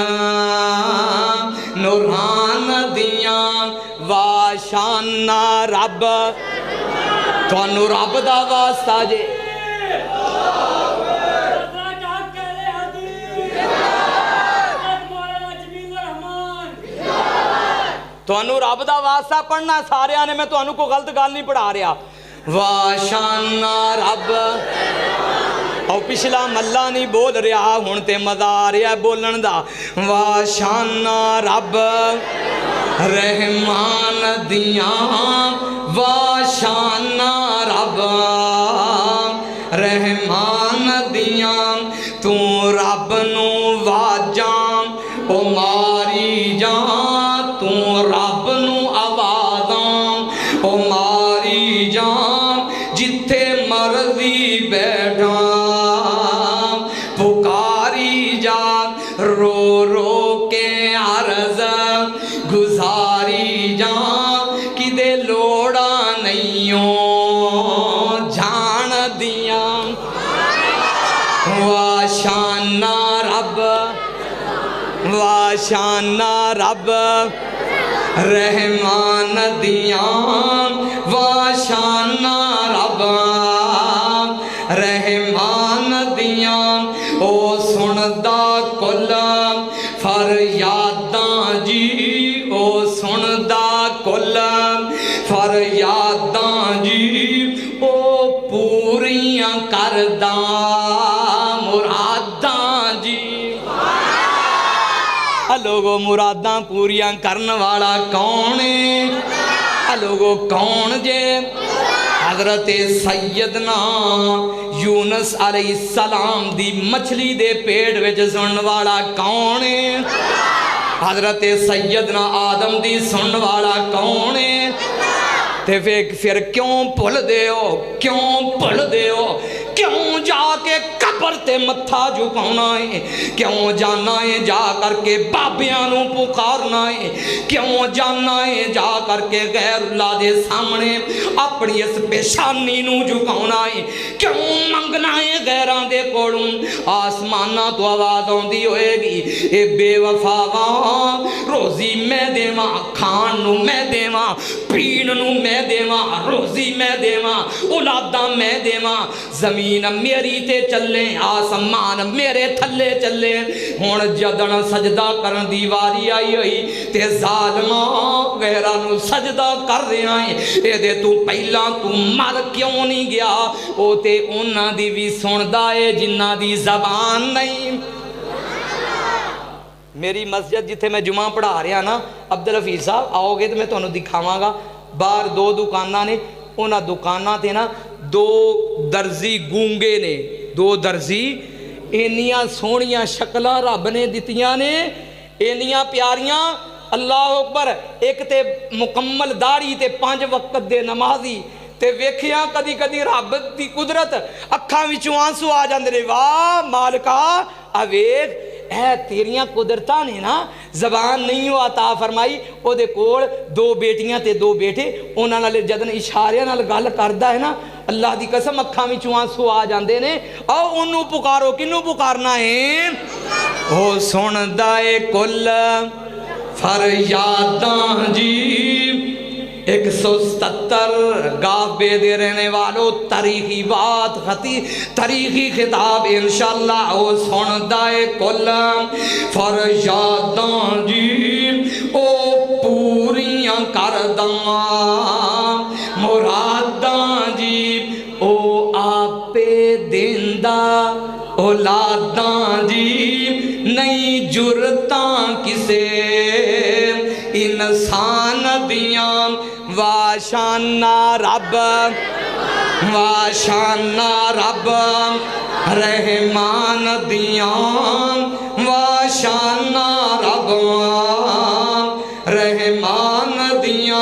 نوران دیاں واشانہ رب تانوں رب دا واسطہ جے تانوں رب دا واسطہ پڑھنا سارے آنے میں تانوں کو غلط گل نہیں پڑھا رہا واشانہ رب او پچھلا ملہ نہیں بول رہا ہن تے مزہ آ رہا بولن دا واشانہ رب رحمان دیاں واشانہ رب رحمان دیاں تو رب نو واجاں او ماری جان تو رب نو آوازاں او ماری جان جتھے مرضی بیٹھا پکاری جان رو رو کے عرض گزاری جان کدے لوڑا نئیوں جان دیاں واشانہ رب واشانہ رب رحمان دیاں واشانہ رب رحمان دیاں او سندا کل فریاداں جی او سندا کل فریاداں جی او پوریاں کرداں مراداں جی لوگو مراداں پوریاں کرن والا کون ہے لوگو کون جے حضرت سیدنا یونس علیہ السلام دی مچھلی دے پیڑ وچ سنن والا کون ہے حضرت سیدنا آدم دی سنن والا کون ہے تے پھر کیوں بھول دے ہو کیوں بھول دے ہو کیوں جا کے قبر تے متھا جھکانا ہے کیوں جانا ہے جا کر کے بابیاں نو پکارنا ہے کیوں جانا ہے جا کر کے غیر اللہ دے سامنے اپنی اس پیشانی نو جھکانا ہے کیوں منگنا ہے غیراں دے کولوں آسماناں تو آواز آندی ہوئے گی اے بے وفاواں روزی میں دیواں کھان نو میں دیواں پین نو میں دیواں روزی میں دیواں اولاداں میں دیواں زمین میری تے چلے آسمان میرے تھلے چلے ہون جدن سجدہ کرن دی واری آئی ہوئی تے ظالماں غیرانو سجدہ کر رہے ہیں اے دے تو پہلا تو مر کیوں نہیں گیا او تے انہاں دی بھی سندہ ہے جنہ دی زبان نہیں میری مسجد جتھے میں جمعہ پڑھا رہا نا عبدالحفیظ صاحب آؤ گے تو میں تانوں دکھاواں گا باہر دو دکاناں نے انہاں دکاناں تے نا دو درزی گونگے نے دو درزی اینیاں سونیاں شکلہ رب نے دتیاں نے اینیاں پیاریاں اللہ اکبر ایک تے مکمل داڑھی تے 5 وقت دے نمازی تے ویکھیاں کدی کدی رب دی قدرت اکھاں وچوں آنسو آ جاندے نے واہ مالکا اویکھ اے تیریاں قدرتاں نے نا زبان نہیں ہو عطا فرمائی او دے کول 2 بیٹیاں تے 2 بیٹے انہاں نال جدن اشاریاں نال گل کردا ہے نا اللہ دی قسم اکھاں وچوں آنسو آ جاندے نے او اونوں پکارو کینوں پکارنا ہے او سندا اے کل فریاداں جی 177 گابے دے رہنے والوں تاریخی بات تاریخی خطاب انشاءاللہ او سندا اے کل فریاداں جی او پوریاں کرداں مراداں جی او آپے دیندا اولاداں جی نہیں جرتاں کسے انسان دیاں واشانہ رب رحمان دیاں واشانہ رب رحمان دیاں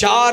4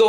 2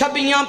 26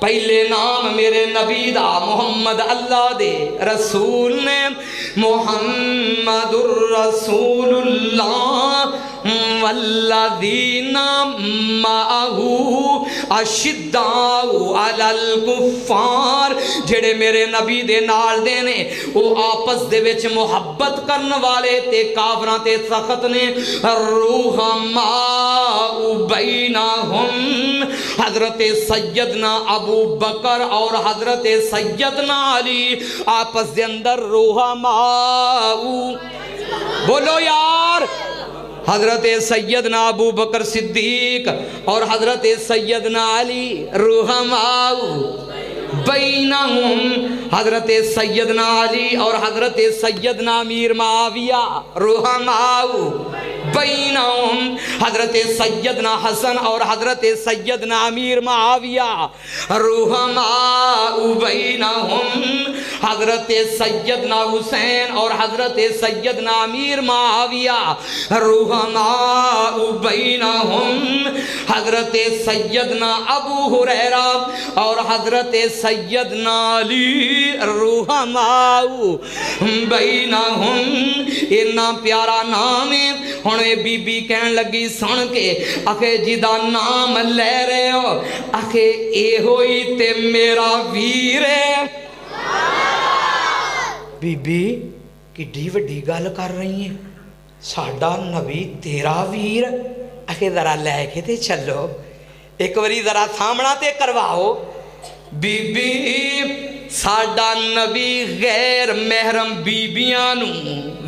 پہلے نام میرے نبی دا محمد اللہ دے رسول نے محمد الرسول اللہ والذین معہو اشداء علی الکفار جڑے میرے نبی دے نال دے نے وہ آپس دے وچ محبت کرن والے تے کافراں تے سخت نے رحماء بینہم حضرت سیدنا ابو بکر اور حضرت سیدنا علی آپس دے اندر رحماء بولو یار حضرت سیدنا ابو بکر صدیق اور حضرت سیدنا علی رحماء بینہم حضرت سیدنا علی اور حضرت سیدنا امیر معاویہ رحماء بینہم حضرت سیدنا حسن اور حضرت سیدنا امیر معاویہ رحماء بینہم حضرت سیدنا حسین اور حضرت سیدنا امیر معاویہ رحماء بینہم حضرت سیدنا ابو ہریرہ اور حضرت سیدنا علی رحماء بینہم اتنا پیارا نام ہے ہونے بی بی کہن لگی سن کے آخے جدا نام لے رہے ہو آخے اے ہوئی تے میرا ویر ہے بی بی کڈی وڈی گل کر رہی ہیں ساڈا نبی تیرا ویر آخے ذرا لے کے تے چلو ایک واری ذرا سامنا تے کرواؤ بی بی ساڈا نبی غیر محرم بیبیاں نو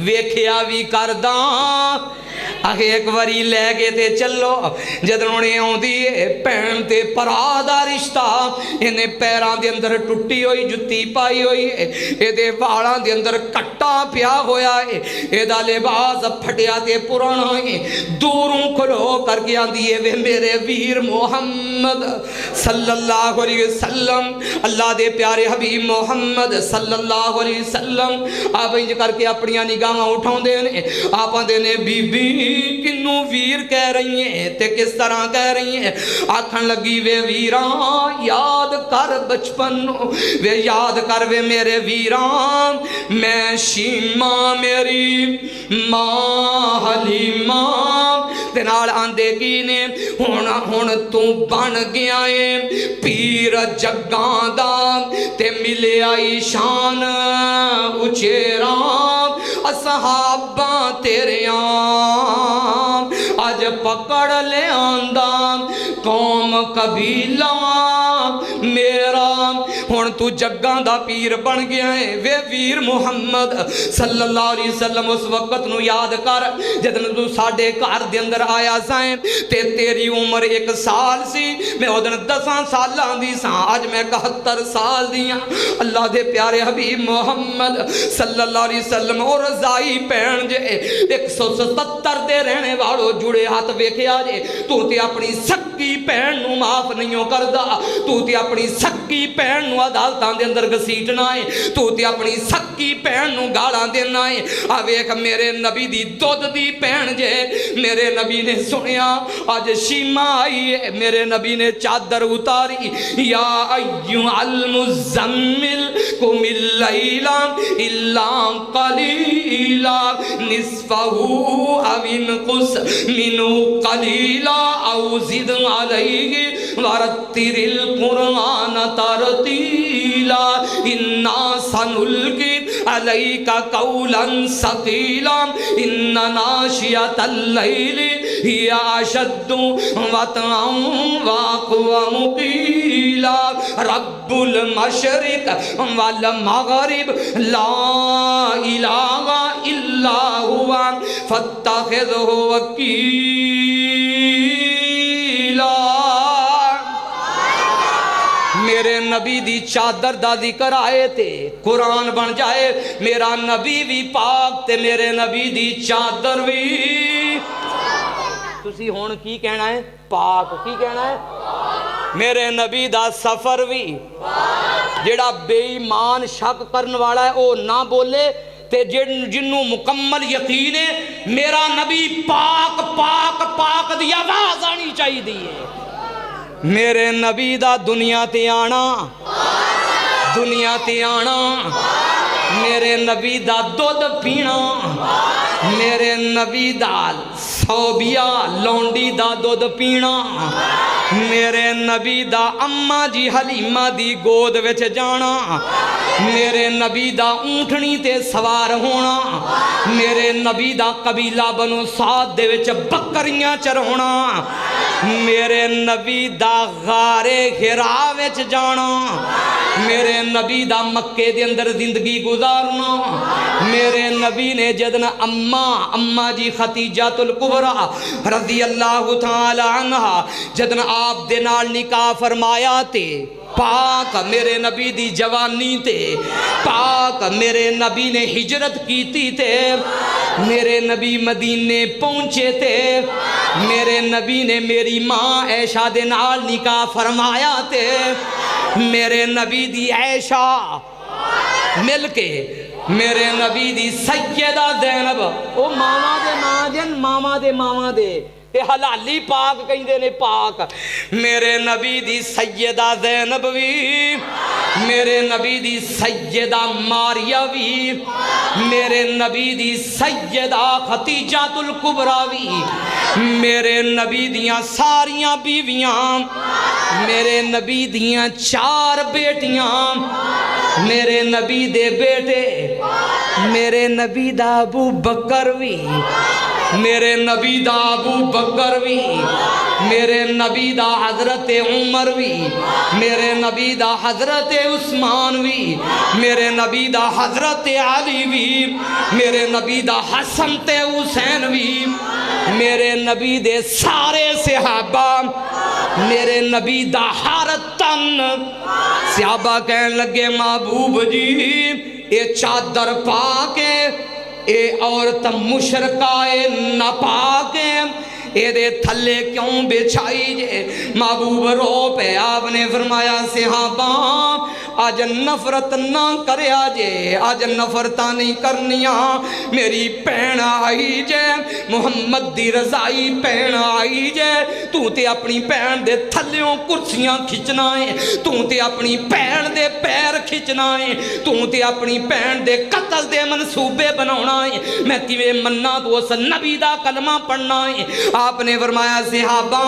ویکھیا وی کرداں آخے ایک واری لے گے تے چلو جدوں نے آندی ہے پین تے پرا دا رشتہ انہیں پیران دے اندر ٹٹی ہوئی جتی پائی ہوئی ہے اے دے والاں دے اندر کٹا پیا ہویا ہے اے دا لباس پھٹیا تے پرانا ہے دوروں کھلو کر کے آندی ہے وے میرے ویر محمد صلی اللہ علیہ وسلم اللہ دے پیارے حبیب محمد صلی اللہ علیہ وسلم آپ انج کر کے اپنیاں نگاہاں اٹھاؤں دے نے آپ دے نے بی بی کنو ویر کہہ رہی ہیں تے کس طرح کہہ رہی ہیں آکھن لگی وے ویران یاد کر بچپن وے یاد کر وے میرے ویران میں شیمہ میری ماں حلیمہ تے نال آندے کی نے ہن تو بن گیا ہے پیر جگاں دا تے ملے آئی شان اچیراں اصحاباں تیریاں آج پکڑ لے آندہ قوم قبیلہ میرا ہن تو جگاں دا پیر بن گیا ہے وے ویر محمد صلی اللہ علیہ وسلم اس وقت نو یاد کر جدن تو ساڑھے کار دے اندر آیا سائیں تے تیری عمر 1 سال سی میں ادن 10 سالان دی ساں آج میں 71 سال دیاں اللہ دے پیارے حبیب محمد صلی اللہ علیہ وسلم اور رضائی پہن جے 177 دے رہنے والو جڑے ہاتھ ویکھیا جے تو تے اپنی سکی پہن نو معاف نہیں کردہ تو تے اپنی سکی پہن نو عدالتاں دے اندر گسیٹنا ہے تو تے اپنی سکی پہن نو گاڑاں دینا ہے آوے ایک میرے نبی دی دودھ دی پہن جے میرے نبی نے سنیا آج شیمہ آئی ہے میرے نبی نے چادر اتاری یا ایوہ المزمل قم اللیلہ الا قلیلہ نصفہو او انقص منو قلیلہ او زد علیہ ورتر القرآن ترتیلا انا سنلقی علیک قولا ثقیلا ان ناشیۃ اللیل ہی اشد وطئا واقوم قیلا رب المشرق والمغرب لا الہ الا ہوا فاتخذہ وکیلا میرے نبی دی چادر دا ذکر آئے تے قرآن بن جائے میرا نبی بھی پاک تے میرے نبی دی چادر بھی تسی ہون کی کہنا ہے پاک کی کہنا ہے میرے نبی دا سفر بھی جڑا بے ایمان شک کرن والا ہے او نہ بولے تے جنوں مکمل یقین ہے میرا نبی پاک پاک پاک دی آواز آنی چاہیے دیئے میرے نبی دا دنیا تے آنا، دنیا تے آنا، میرے نبی دا دودھ پینا، میرے نبی دا صوبیا لونڈی دا دودھ پینا، میرے نبی دا اماں جی حلیمہ دی گود وچ جانا، میرے نبی دا اونٹنی تے سوار ہونا، میرے نبی دا قبیلہ بنو سعد دے وچ بکریاں چرونا، میرے نبی دا غارے حرا وچ جانا، میرے نبی دا مکے دے اندر زندگی گزارنا، میرے نبی نے جدن اماں جی خدیجہ الکبریٰ رضی اللہ تعالی عنہ جدن آپ دے نال نکاح فرمایا تے پاک میرے نبی دی جوانی تے پاک میرے نبی نے ہجرت کیتی تے میرے نبی مدینے پہنچے تے میرے نبی نے میری ماں عائشہ دے نال نکاح فرمایا تے میرے نبی دی عائشہ مل کے میرے نبی دی سیدہ زینب او ماما دے ماجن ماما دے ماما دے تے حلالی پاک کہیں دے نے پاک میرے نبی دی سیدہ زینب بھی میرے نبی دی سیدہ ماریہ بھی میرے نبی دی سیدہ خدیجہ الکبریٰ بھی میرے نبی دیاں ساریاں بیویاں میرے نبی دیاں 4 بیٹیاں میرے نبی دے بیٹے میرے نبی دا ابو بکر بھی میرے نبی دا ابو بکر بھی میرے نبی دا حضرت عمر بھی میرے نبی دا حضرت عثمان بھی میرے نبی دا حضرت علی بھی میرے نبی دا حسن تے حسین بھی میرے نبی دے سارے صحابہ میرے نبی دا ہر تن صحابہ کہنے لگے محبوب جی اے چادر پاکے اے عورت مشرکائے نہ پاکے اے دے تھلے کیوں بچھائی جے محبوب رو پہ آپ نے فرمایا صحابہ آج نفرت نہ کرے آجے آج نفرتہ نہیں کرنیاں میری پین آئی جے محمد دی رضائی پین آئی جے تو تے اپنی پین دے تھلیوں کرسیاں کھچنا ہے تو تے اپنی پین دے پیر کھچنا ہے تو تے اپنی پین دے قتل دے منصوبے بناونا ہے میں کیویں مننا تو اس نبی دا کلمہ پڑھنا ہے آپ نے فرمایا صحابہ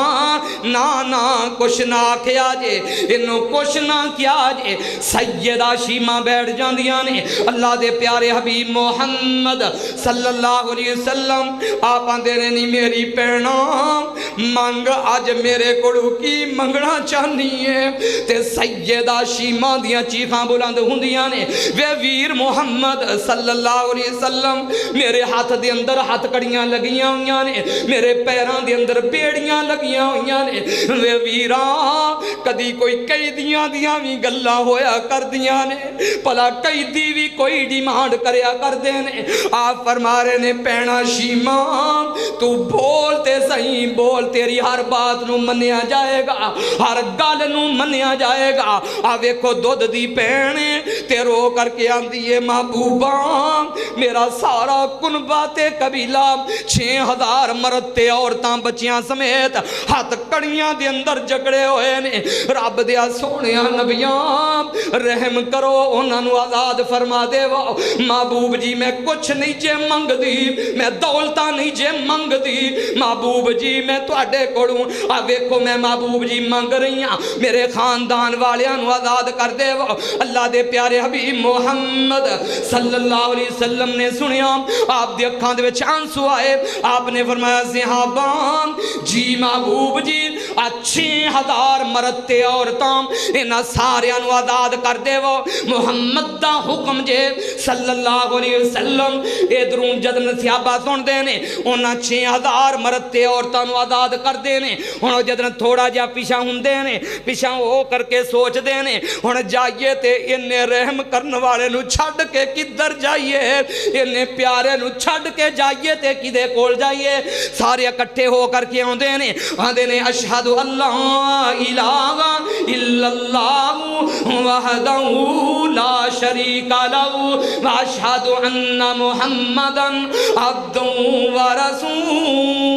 نا کچھ نہ کیا جے انہوں کچھ نہ کیا جے سیدہ شیمہ بیٹھ جاندیاں نے اللہ دے پیارے حبیب محمد صلی اللہ علیہ وسلم آپ آندے نے نہیں میری پینا مانگ آج میرے کڑو کی منگنا چاہنی ہے تے سیدہ شیمہ دیاں چیخاں بلند ہوندیاں نے وے ویر محمد صلی اللہ علیہ وسلم میرے ہاتھ دے اندر ہاتھ کڑیاں لگیاں ہویاں نے میرے پیران دے اندر بیڑیاں لگیاں ہویاں نے وے ویران کدی کوئی قیدیاں دیاں بھی گلہ ہویا کر دیاں نے پلا قیدی بھی کوئی ڈیمانڈ کریا کر دینے آپ فرما رہے نے پینا شیمہ تو بولتے صحیح بول تیری ہر بات نو منیا جائے گا ہر گل نو منیا جائے گا آوے کو دودھ دی پینے تے رو کر کے آندی ہے محبوبہ میرا سارا کنبہ تے قبیلہ 6000 مرد تے عورتاں بچیاں سمیت ہاتھ کڑیاں دے اندر جگڑے ہوئے نے رب دیا سونیاں نبیاں رحم کرو انہاں نو آزاد فرما دے وہ محبوب جی میں کچھ نہیں جے منگ دی میں دولتہ نہیں جے منگ دی محبوب جی میں توڑے کوڑوں آوے کو میں محبوب جی منگ رہی ہاں میرے خاندان والیاں نو آزاد کر دے وہ اللہ دے پیارے حبیب محمد صلی اللہ علیہ وسلم نے سنیا آپ دے اکھاں دے وچ آنسو آئے آپ نے فرمایا صحابہ جی محبوب جی 6000 مرد تے عورتاں انہاں ساریاں نو آزاد کر دے وہ محمد دا حکم جے صلی اللہ علیہ وسلم ادھروں جدن صحابہ سن دے نے انہاں 6000 مرد تے عورتاں نو آزاد کر دے نے انہاں جدن تھوڑا جا پیچھا ہوندے نے پیچھا ہو کر کے سوچ دے نے انہاں جائیے تے انہیں رحم کرن والے نو چھڑ کے کدھر جائیے انہیں پیارے نو چھڑ کے جائیے تے کدے کول جائیے سارے اکٹھے ہو کر کے آندے نے اشہد اللہ الہ الا اللہ وحدہ لا شریک لہ واشہد ان محمدا عبدہ ورسول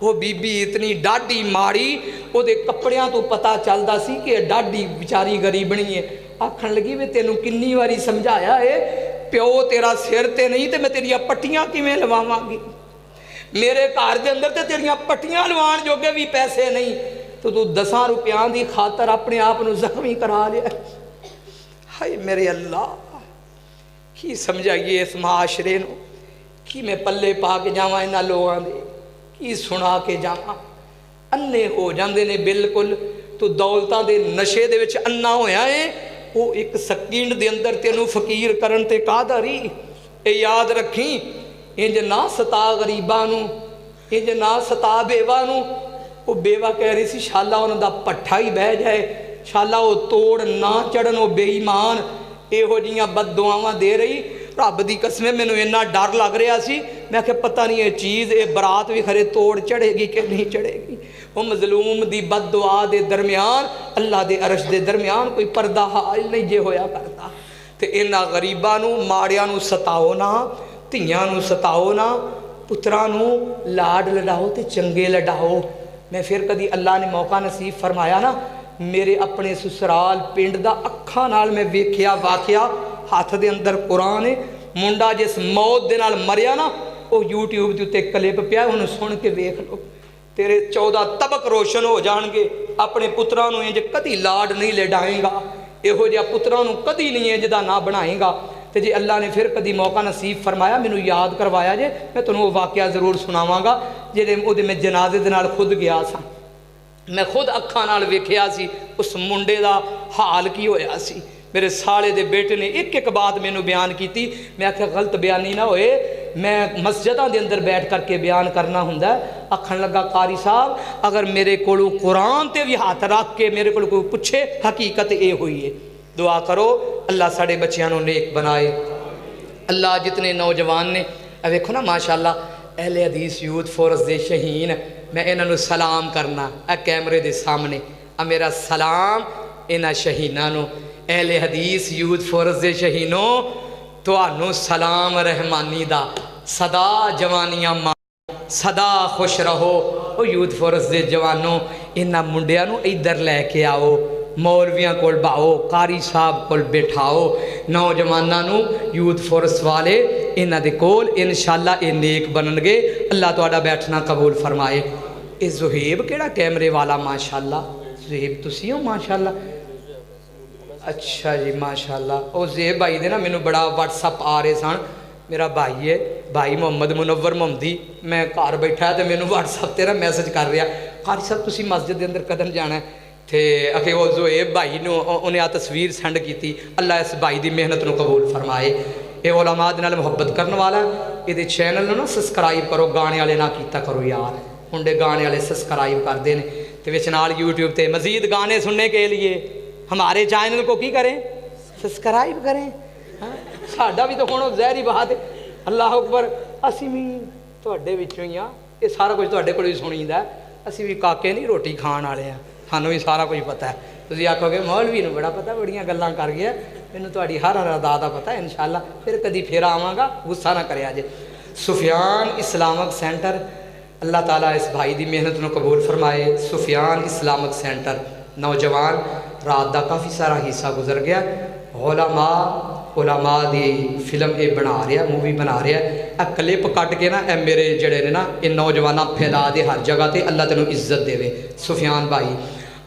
وہ بی بی اتنی ڈاڈی ماڑی وہ دے کپڑیاں تو پتا چلدا سی کہ ڈاڈی بیچاری غریبنی ہے آکھن لگی وے تینوں کنی واری سمجھایا ہے پیو تیرا سر تے نہیں تے میں تیریاں پٹیاں کیویں لواواں گی میرے گھر دے اندر تے تیریاں پٹیاں لوان جوگے بھی پیسے نہیں تو 10 روپیاں دی خاطر اپنے آپ نو زخمی کرا لیا ہائے میرے اللہ کی سمجھائیے اس معاشرے نو کی میں پلے پا کے جاواں انہاں لوگاں دے کی سنا کے جاواں انے ہو جاندے نے بالکل تو دولتاں دے نشے دے وچ انا ہویا ہے وہ ایک سکینڈ دے اندر تینوں فقیر کرن تے قادر ہی اے یاد رکھیں انج نہ ستا غریبانو انج نہ ستا بیوانو وہ بیوہ کہہ رہی سی شالا انہوں دا پٹھا ہی بہ جائے شالا وہ توڑ نہ چڑھن وہ بے ایمان اے ہو جیاں بد دعاواں دے رہی رب دی قسمیں میں نے اتنا ڈر لگ رہا سی میں کہ پتہ نہیں یہ چیز اے برات بھی خرے توڑ چڑھے گی کہ نہیں چڑھے گی وہ مظلوم دی بد دعا دے درمیان اللہ دے عرش دے درمیان کوئی پردہ حال نہیں جے ہویا کرتا تے انہاں غریبانو ماڑیانو ستاؤ نہ تیانو ستاؤ نہ پترانو لاڈ لڑاؤ تے چنگے لڑاؤ میں پھر کدی اللہ نے موقع نصیب فرمایا نا میرے اپنے سسرال پنڈ دا اکھاں نال میں ویکھیا واقعہ ہاتھ دے اندر قرآن ہے منڈا جس موت دے نال مریا نا وہ یوٹیوب دے تے کلپ پیا انہوں سن کے ویکھ لو تیرے 14 طبق روشن ہو جان گے اپنے پترانو انج کدی لاڈ نہیں لڑائیں گا یہو جہا پترانو کدی نہیں انج دا نہ بنائیں گا تے جی اللہ نے پھر کدی موقع نصیب فرمایا مینوں یاد کروایا جے میں تنوں وہ واقعہ ضرور سناواں گا جہدے او دے میں جنازے دے نال خود گیا سا میں خود اکھاں نال ویکھیا سی اس منڈے دا حال کی ہویا سی میرے سالے دے بیٹے نے ایک بات مینوں بیان کیتی میں آکھیا غلط بیانی نہ ہوئے میں مسجداں دے اندر بیٹھ کر کے بیان کرنا ہوندا ہے آکھن لگا قاری صاحب اگر میرے کولوں قرآن تے بھی ہاتھ رکھ کے میرے کولوں کوئی پوچھے حقیقت اے ہوئی ہے دعا کرو اللہ ساڑے بچیاں نو نیک بنائے اللہ جتنے نوجوان نے ویکھو نا ماشاءاللہ اہل حدیث یوتھ فورس دے شہین میں انہاں نو سلام کرنا اے کیمرے دے سامنے میرا سلام انہاں شہیناں نو اہل حدیث یوتھ فورس دے شہینوں تانوں سلام رحمانی دا صدا جوانیاں صدا خوش رہو او یوتھ فورس دے جوانوں انہاں منڈیاں نو ادھر لے کے آؤ مولویاں کول باؤ قاری صاحب کول بیٹھاؤ نوجواناں نو یوتھ فورس والے انہاں دے کول انشاءاللہ اے نیک بنن گے اللہ تہاڈا بیٹھنا قبول فرمائے اے زہیب کیڑا کیمرے والا ماشاءاللہ زہیب تسی ہو ماشاءاللہ اچھا جی ماشاءاللہ او زہیب بھائی دے نا مینوں بڑا واٹس اپ آ رہے سن میرا بھائی ہے بھائی محمد منور محمدی میں گھر بیٹھا تے مینوں واٹس اپ تے نا میسج کر رہا قاری صاحب تسی مسجد دے اندر کدن جانا ہے تے اکھے وہ زہیب بھائی نو انہیں آ تصویر سینڈ کیتی اللہ اس بھائی دی محنت نو قبول فرمائے اے علماء دے نال محبت کرنے والا یہ دے چینل نو نا سبسکرائب کرو گانے والے نہ کیتا کرو یار ہنڈے گانے والے سبسکرائب کر دیں تے وچ نال یوٹیوب تے مزید گانے سننے کے لیے ہمارے چینل کو کی کریں سبسکرائب کریں ساڈا بھی تو ہن ظاہری بات ہے اللہ اکبر اسی بھی تواڈے وچوں ہی یہ سارا کچھ تواڈے کول ہی سنیدا ہے اسی بھی کاکے نہیں روٹی کھان والے ہیں سانوں بھی سارا کچھ پتہ ہے تسی آکھو گے مولوی نوں بڑا پتہ بڑیاں گلاں کر گیا مینوں تہاڈی ہر ادا دا پتہ ہے انشاءاللہ پھر کدی پھر آواں گا غصہ نہ کریا جے سفیان اسلامک سینٹر اللہ تعالیٰ اس بھائی دی محنت نو قبول فرمائے سفیان اسلامک سینٹر نوجوان رات دا کافی سارا حصہ گزر گیا علماء دی فلم اے بنا رہا مووی بنا رہا اے کلپ کٹ کے نا اے میرے جڑے نے نا اے نوجوانہ پھیلا دے ہر جگہ تے اللہ تینوں عزت دے سفیان بھائی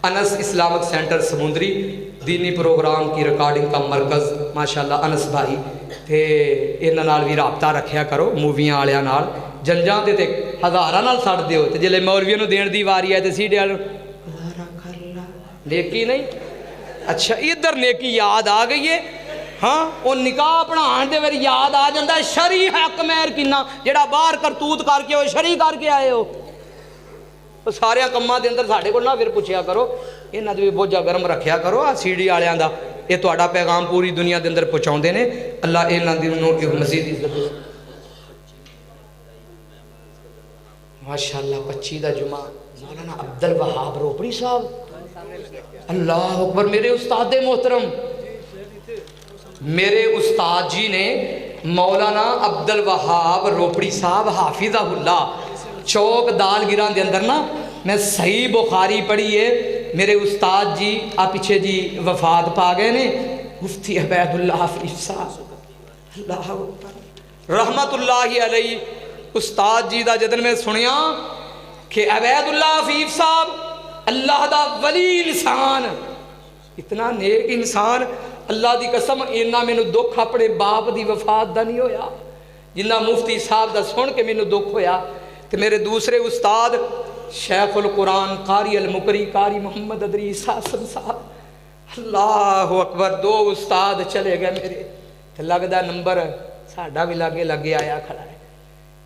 انس اسلامک سینٹر سمندری دینی پروگرام کی ریکارڈنگ کا مرکز ماشاءاللہ انس بھائی تے انہاں نال بھی رابطہ رکھیا کرو موویاں والیاں نال جنجاں تے ہزاراں نال سڑ دیو تے جلے مولویوں نو دین دی واری ہے تے سیڈے وال نیکی نہیں اچھا ادھر نیکی یاد آ گئی ہے ہاں وہ نکاح پڑھان دے ویری یاد آ جاندہ ہے شرعی حق مہر کنا جڑا باہر کرتوت کر کے ہو شرعی کر کے آئے ہو سارے کماں دے اندر ساڈے کول نہ پھر پوچھیا کرو انہاں دے بوجھا گرم رکھیا کرو سی ڈی والیاں دا یہ تہاڈا پیغام پوری دنیا دے اندر پہنچاؤندے نے اللہ انہاں دی مزید عزت دے ماشاءاللہ 25 دا جمعہ مولانا عبدالوہاب روپڑی صاحب اللہ اکبر میرے استاد محترم میرے استاد جی نے مولانا عبدالوہاب روپڑی صاحب حافظہ اللہ چوک دال گراں دے اندر نا میں صحیح بخاری پڑھی ہے، میرے استاد جی آ پیچھے جی وفات پا گئے نے، مفتی عبید اللہ حفیظ صاحب اللہ اکبر رحمت اللہ علیہ، استاد جی دا جدن میں سنیا کہ عبید اللہ حفیظ صاحب اللہ دا ولی انسان، اتنا نیک انسان، اللہ دی قسم اینا میں دکھ اپنے باپ دی وفات دا نہیں ہویا جنہ مفتی صاحب دا سن کے میں دکھ ہویا۔ کہ میرے دوسرے استاد شیخ القرآن قاری المقری قاری محمد ادریس حسن صاحب، اللہ اکبر، 2 استاد چلے گئے میرے، تو لگدا نمبر ساڈا بھی لگے آیا کھڑا ہے۔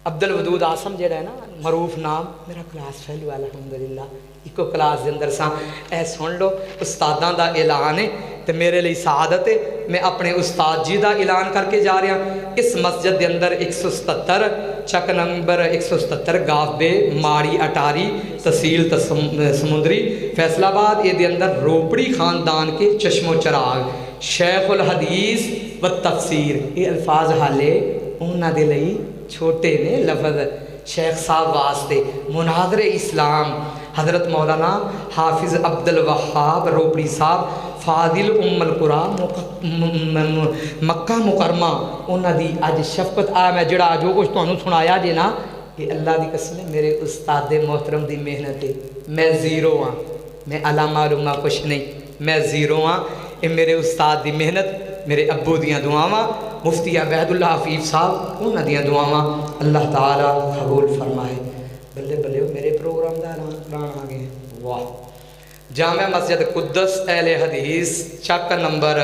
عبدالودود آسم جڑا ہے نا معروف نام، میرا کلاس فیلو ہے الحمدللہ، ایکو کلاس دے اندر ساں، اے سن لو استاداں دا اعلان ہے تے میرے لیے سعادت ہے، میں اپنے استاد جی دا اعلان کر کے جا رہا ہوں۔ اس مسجد دے اندر 177 چک نمبر 177 گاف بے ماڑی اٹاری تحصیل سمندری فیصل آباد، یہ دے اندر روپڑی خاندان کے چشم و چراغ شیخ الحدیث و تفسیر، یہ الفاظ حالے انہاں دے لئی چھوٹے نے لفظ، شیخ صاحب واسطے مناظر اسلام حضرت مولانا حافظ عبد الوہاب روپڑی صاحب فاضل ام القرآ مکہ مکرمہ، انہاں دی اج شفقت آ میں جڑا جو کچھ تانوں سنایا جے نا، کہ اللہ دی قسم ہے میرے استاد محترم دی محنت ہے، میں زیرو ہاں، میں علامہ علومہ کچھ نہیں، میں زیرو ہاں، یہ میرے استاد دی محنت، میرے ابو دیاں دعاواں، مفتی عبید اللہ حفیظ صاحب انہاں دیاں دعاواں اللہ تعالیٰ قبول فرمائے۔ بلے بلے میرے پروگرام دا اعلان آ گئے، واہ۔ جامع مسجد قدس اہل حدیث چک نمبر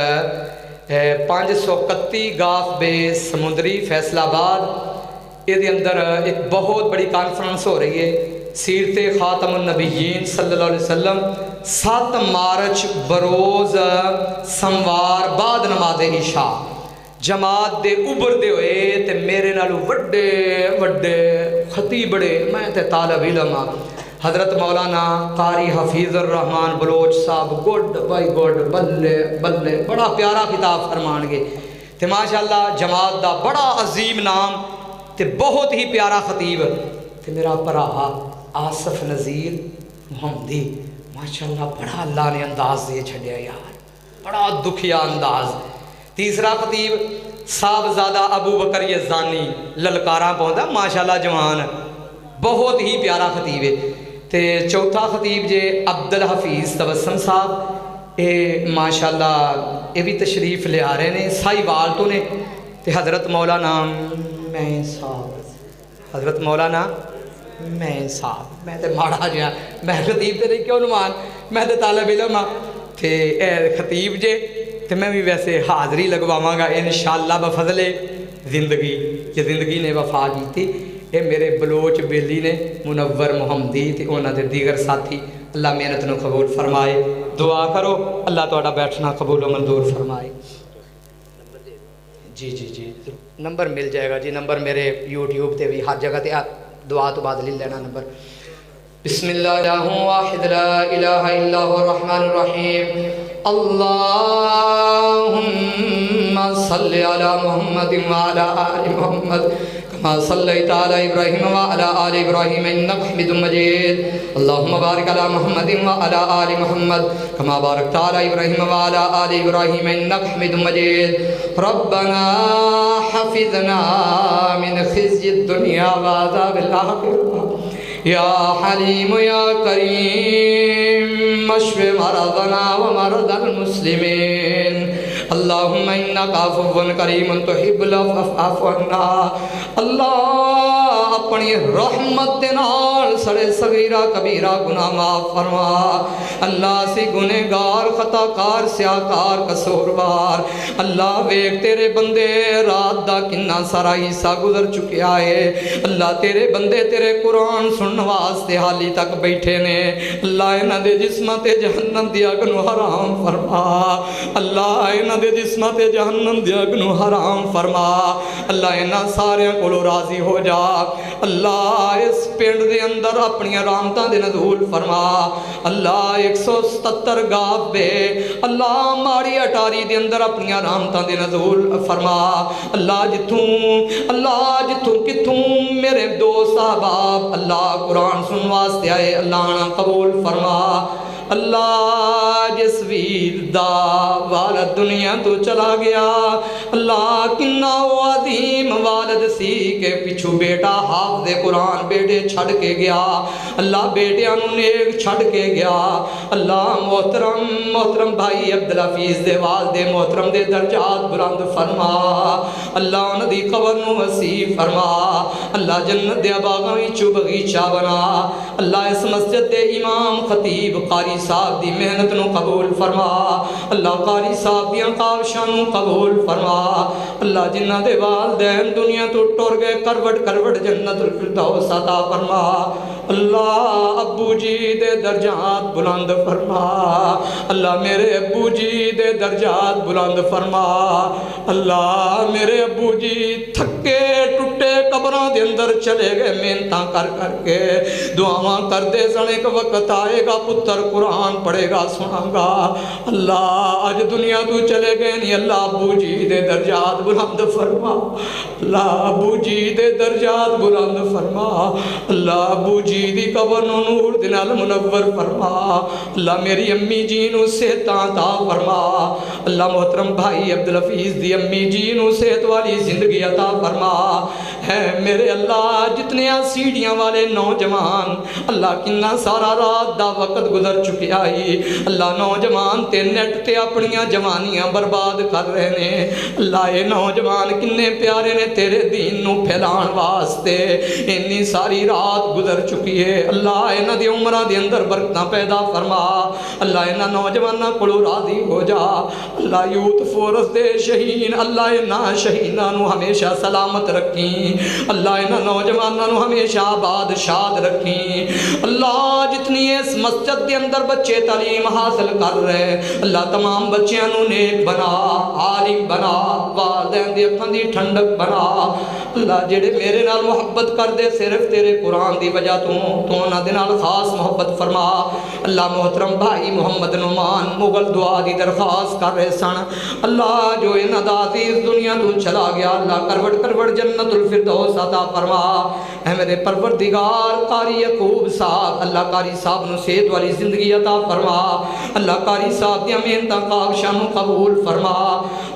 531 گاف بے سمندری فیصل آباد، یہ اندر ایک بہت بڑی کانفرنس ہو رہی ہے، سیرت خاتم النبیین صلی اللہ علیہ وسلم، 7 مارچ بروز سموار بعد نماز عشاء، جماعت دے ابھردے ہوئے تے میرے نالو وڈے وڈے خطیب بڑے، میں تے طالب علم حضرت مولانا قاری حفیظ الرحمن بلوچ صاحب، good by good, Balle Balle, بڑا پیارا خطاب فرمان گے تے ماشاءاللہ جماعت دا بڑا عظیم نام تے بہت ہی پیارا خطیب تے میرا بھرا آصف نذیر محمدی، ماشاءاللہ بڑا اللہ نے انداز دے چھڑیا یار، بڑا دکھیا انداز۔ تیسرا خطیب صاحبزادہ ابو بکر یزدانی، للکاراں پہنچا ماشاءاللہ جوان، بہت ہی پیارا خطیب ہے۔ تے چوتھا خطیب جے عبد الحفیظ تبسم صاحب، اے ماشاءاللہ یہ بھی تشریف لے آ رہے ہیں سائی وال تو نے، تے حضرت مولانا میں صاحب، حضرت مولانا میں صاحب، میں تے ماڑا جہاں، میں خطیب تے نہیں کیوں نمان، میں تے طالب علم ہاں، تے اے خطیب جے تے میں بھی ویسے حاضری لگواواں گا انشاءاللہ بفضل زندگی، کہ زندگی نے وفا کی تھی۔ اے میرے بلوچ بیلی نے منور محمدی تے انہاں دے دیگر ساتھی، اللہ محنت نو قبول فرمائے، دعا کرو اللہ تہاڈا بیٹھنا قبول و منظور فرمائے۔ جی جی جی نمبر مل جائے گا جی، نمبر میرے یوٹیوب تے بھی ہر جگہ تے دعا تو بعد لے لینا نمبر۔ بسم اللہ الہ واحد لا الہ الا هو الرحمن الرحیم، اللہم صلی علی محمد وعلی آل محمد کما صلیت علی ابراہیم وعلی آل ابراہیم انک حمید مجید، اللہم بارک علی محمد وعلی آل محمد کما بارکت علی ابراہیم وعلی آل ابراہیم انک حمید مجید، ربنا حفظنا من خزي الدنيا وعذاب الآخرة یا حلیم یا کریم اشف مرضنا ومرض المسلمین، اللہم انکا عفو کریم تحب العفو فاعف عنا، اللہ اپنی رحمت نال سڑے صغیرہ کبیرہ گناہ معاف فرما، اللہ سے گنہگار خطاکار سیاکار قصوروار، اللہ ویک تیرے بندے رات دا کنہ سارا حصہ گزر چکیا ہے، اللہ تیرے بندے تیرے قرآن سنن واسطے حالی تک بیٹھے نے، اللہ انہاں دے جسمہ تے جہنم دیا گنو حرام فرما، اللہ انہاں دے جسمہ تے جہنم دیا گنو حرام فرما، اللہ انہاں سارے کو راضی ہو جا، اللہ اس پنڈ دے اندر اپنی رحمتاں دے نزول فرما اللہ 177 گاہ بے اللہ ماڑی اٹاری دے اندر اپنی رحمتاں دے نزول فرما اللہ جتوں کتوں میرے دوست احباب اللہ قرآن سن واسطے آئے اللہ نا قبول فرما اللہ جس ویر دا والد دنیا تو چلا گیا اللہ کنا وہ عظیم والد سی کہ پچھو بیٹا حافظ قرآن بیٹے چھڑ کے گیا اللہ بیٹیاں نو نیک چھڑ کے گیا اللہ محترم بھائی عبدالحفیظ دے والد محترم دے درجات بلند فرما اللہ انہ دی قبر نو وسیع فرما اللہ جنت دے باغاں وچوں بغیچہ بنا اللہ اس مسجد دے امام خطیب قاری صاحب دی محنت نو قبول فرما اللہ قاری صاحب دی کاوشاں نو قبول فرما اللہ جنہ دے والدین دنیا تو ٹر گئے کروٹ جنت الفردوس عطا فرما اللہ ابو جی دے درجات بلند فرما اللہ میرے ابو جی دے درجات بلند فرما اللہ میرے ابو جی تھکے ٹوٹے قبراں دے اندر چلے گئے محنتاں کر کے دعاواں کر دے سن ایک وقت آئے گا پتر قرآن پڑھے گا سنا گا اللہ آج دنیا تو چلے گئے نہیں اللہ ابو جی دے درجات بلند فرما اللہ ابو جی دے درجات بلند فرما اللہ ابو جی دی قبر نو نور دے نال منور فرما اللہ میری امی جی نو صحت عطا فرما اللہ محترم بھائی عبدالحفیظ دی امی جی نو صحت والی زندگی عطا فرما ہے میرے اللہ جتنے سیڑھیاں والے نوجوان اللہ کنا سارا رات دا وقت گزر چکے آئی اللہ نوجوان تے نیٹ تے اپنیاں جوانیاں برباد کر رہے نے اللہ یہ نوجوان کنے پیارے نے تیرے دین نو پھیلان واسطے انی ساری رات گزر چکی ہے اللہ انہاں دی عمرہ دے اندر برکتاں پیدا فرما اللہ انہاں نوجواناں کولوں راضی ہو جا اللہ یوت فورس دے شہین اللہ انہاں شہیناں نو ہمیشہ سلامت رکھیں اللہ انہاں نوجواناں نو ہمیشہ آباد شاد رکھیں اللہ جتنی اس مسجد دے اندر بچے تعلیم حاصل کر رہے اللہ تمام بچیاں نو نیک بنا عالم بنا والدین دی اکھاں دی ٹھنڈک بنا اللہ جڑے میرے نال محبت کر دے صرف تیرے قرآن دی وجہ تو انہاں دے نال خاص محبت فرما اللہ محترم بھائی محمد نعمان مغل دعا دی درخواست کر رہے سن اللہ جو انہاں دا عزیز دنیا تو چلا گیا اللہ کروٹ جنت الفردوس عطا فرما اے میرے پروردگار قاری یعقوب صاحب اللہ قاری صاحب نو صحت والی زندگی عطا فرما اللہ قاری صاحب دی محنتاں کاوشاں نو قبول فرما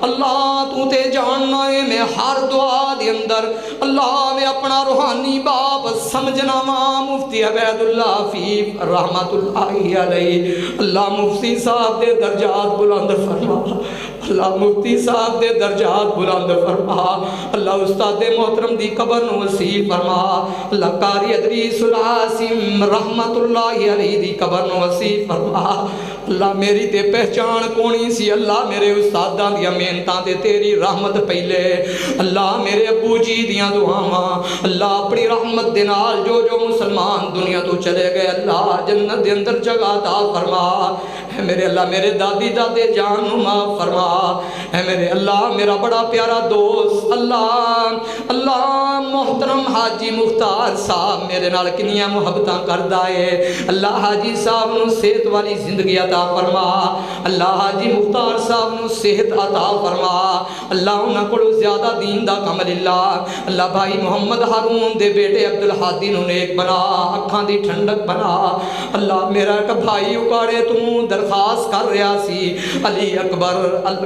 اللہ تو تے جاننا ہے میں ہر دعا دے اندر اللہ میں اپنا روحانی باپ سمجھنا وا مفتی عبید اللہ فیف رحمت اللہ علیہ اللہ مفتی صاحب دے درجات بلند فرما اللہ مفتی صاحب دے درجات بلند فرما اللہ استاد محترم دی قبر نو وسیع فرما اللہ قاری ادریس العاصم رحمت اللہ علیہ دی قبر نو وسیع فرما اللہ میری تے پہچان کونی سی اللہ میرے استاداں دیاں محنتاں تے تیری رحمت پہلے اللہ میرے ابو جی دیاں دعاواں اللہ اپنی رحمت دے نال جو مسلمان دنیا تو چلے گئے اللہ جنت دے اندر جگہ عطا فرما اے میرے اللہ میرے دادی دادے جان نو معاف فرما اے میرے اللہ میرا بڑا پیارا دوست اللہ محترم حاجی مختار صاحب میرے نال کنیاں محبتاں کردا ہے اللہ حاجی صاحب نو صحت والی زندگی عطا فرما اللہ حاجی مختار صاحب نو صحت عطا فرما اللہ انہاں کولوں زیادہ دین دا کم للہ اللہ بھائی محمد ہارون دے بیٹے عبدالحادی نو نیک بنا اکھاں دی ٹھنڈک بنا اللہ میرا ایک بھائی اکاڑے تو درخواست کر رہا سی علی اکبر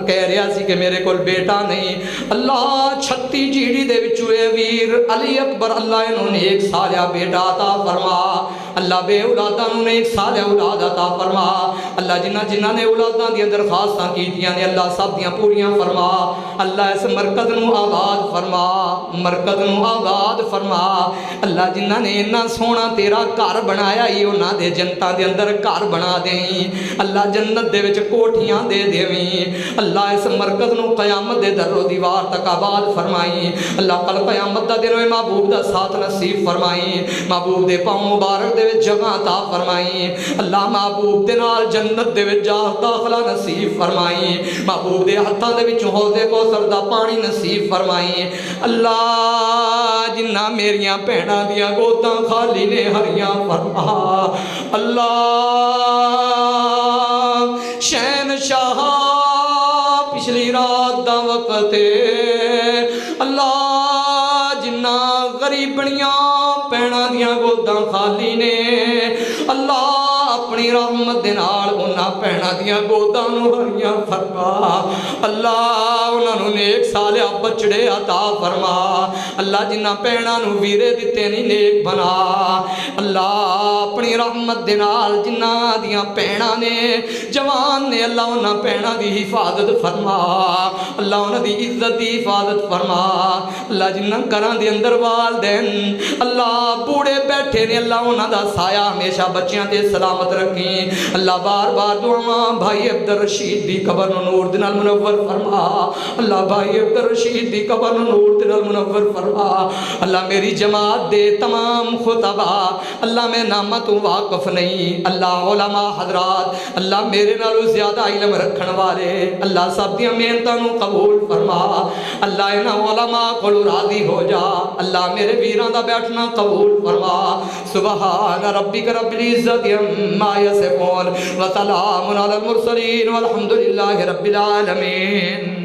کہہ رہا سی کہ میرے کول بیٹا نہیں اللہ 36 جیڑی دے وچوں اے ویر علی اکبر اللہ انہوں نے ایک سالہ بیٹا عطا فرما اللہ بے اولاداں نوں ایک سالہ اولاد عطا فرما اللہ جنہ نے اولاداں دی درخواستاں کیتیاں نے اللہ سب دیاں پوریاں فرما اللہ اس مرکز نو آباد فرما اللہ جنہ نے اتنا سونا تیرا گھر بنایا ہی انہاں دے جنتاں دے اندر گھر بنا دیں اللہ جنت دے وچ کوٹھیاں دے دیویں اللہ اس مرکز نو قیامت دے در و دیوار تک آباد فرمائی اللہ کل قیامت دا دن ہوئے محبوب دا ساتھ نصیب فرمائی محبوب دے پاؤں مبارک دے وچ جگہ عطا فرمائی اللہ محبوب دے نال جنت دے وچ جا داخلہ نصیب فرمائی محبوب دے ہتھاں دے وچ حوض کوثر دا پانی نصیب فرمائی اللہ جنہ میریاں بہناں دیاں گوداں خالی نے ہریاں فرما اللہ شہنشاہ پچھلی رات دا وقت اللہ جنہ غریبنیاں بہناں دیاں گوداں خالی نے اللہ اپنی رحمت دے نال انہاں بہناں دیاں گوداں نو ہریاں فرما اللہ انہاں نو نیک صالح بچڑے عطا فرما اللہ جنہ بہناں نو ویرے دتے نہیں نیک بنا اللہ اپنی رحمت دے نال جنہ دیاں بہناں نے جوان نے اللہ انہاں بہناں دی حفاظت فرما اللہ انہاں دی عزت دی حفاظت فرما اللہ جنہ گھراں دے اندر والدین اللہ بوڑھے بیٹھے نے اللہ انہاں دا سایہ ہمیشہ بچیاں تے سلامت رکھیں اللہ بار بار دعاواں بھائی عبدالرشید دی قبر نو نور دے نال منور فرما اللہ بھائی عبدالرشید دی قبر نو نور دے نال منور فرما اللہ میری جماعت دے تمام خطبہ اللہ میں نامہ تو واقف نہیں اللہ علماء حضرات اللہ میرے نالو زیادہ علم رکھن والے اللہ سب دیاں محنتاں نو قبول فرما اللہ انہاں علماء کولو راضی ہو جا اللہ میرے ویراں دا بیٹھنا قبول فرما سبحان ربک رب العزت عما یصفون وسلام علی المرسلین والحمد للہ رب العالمین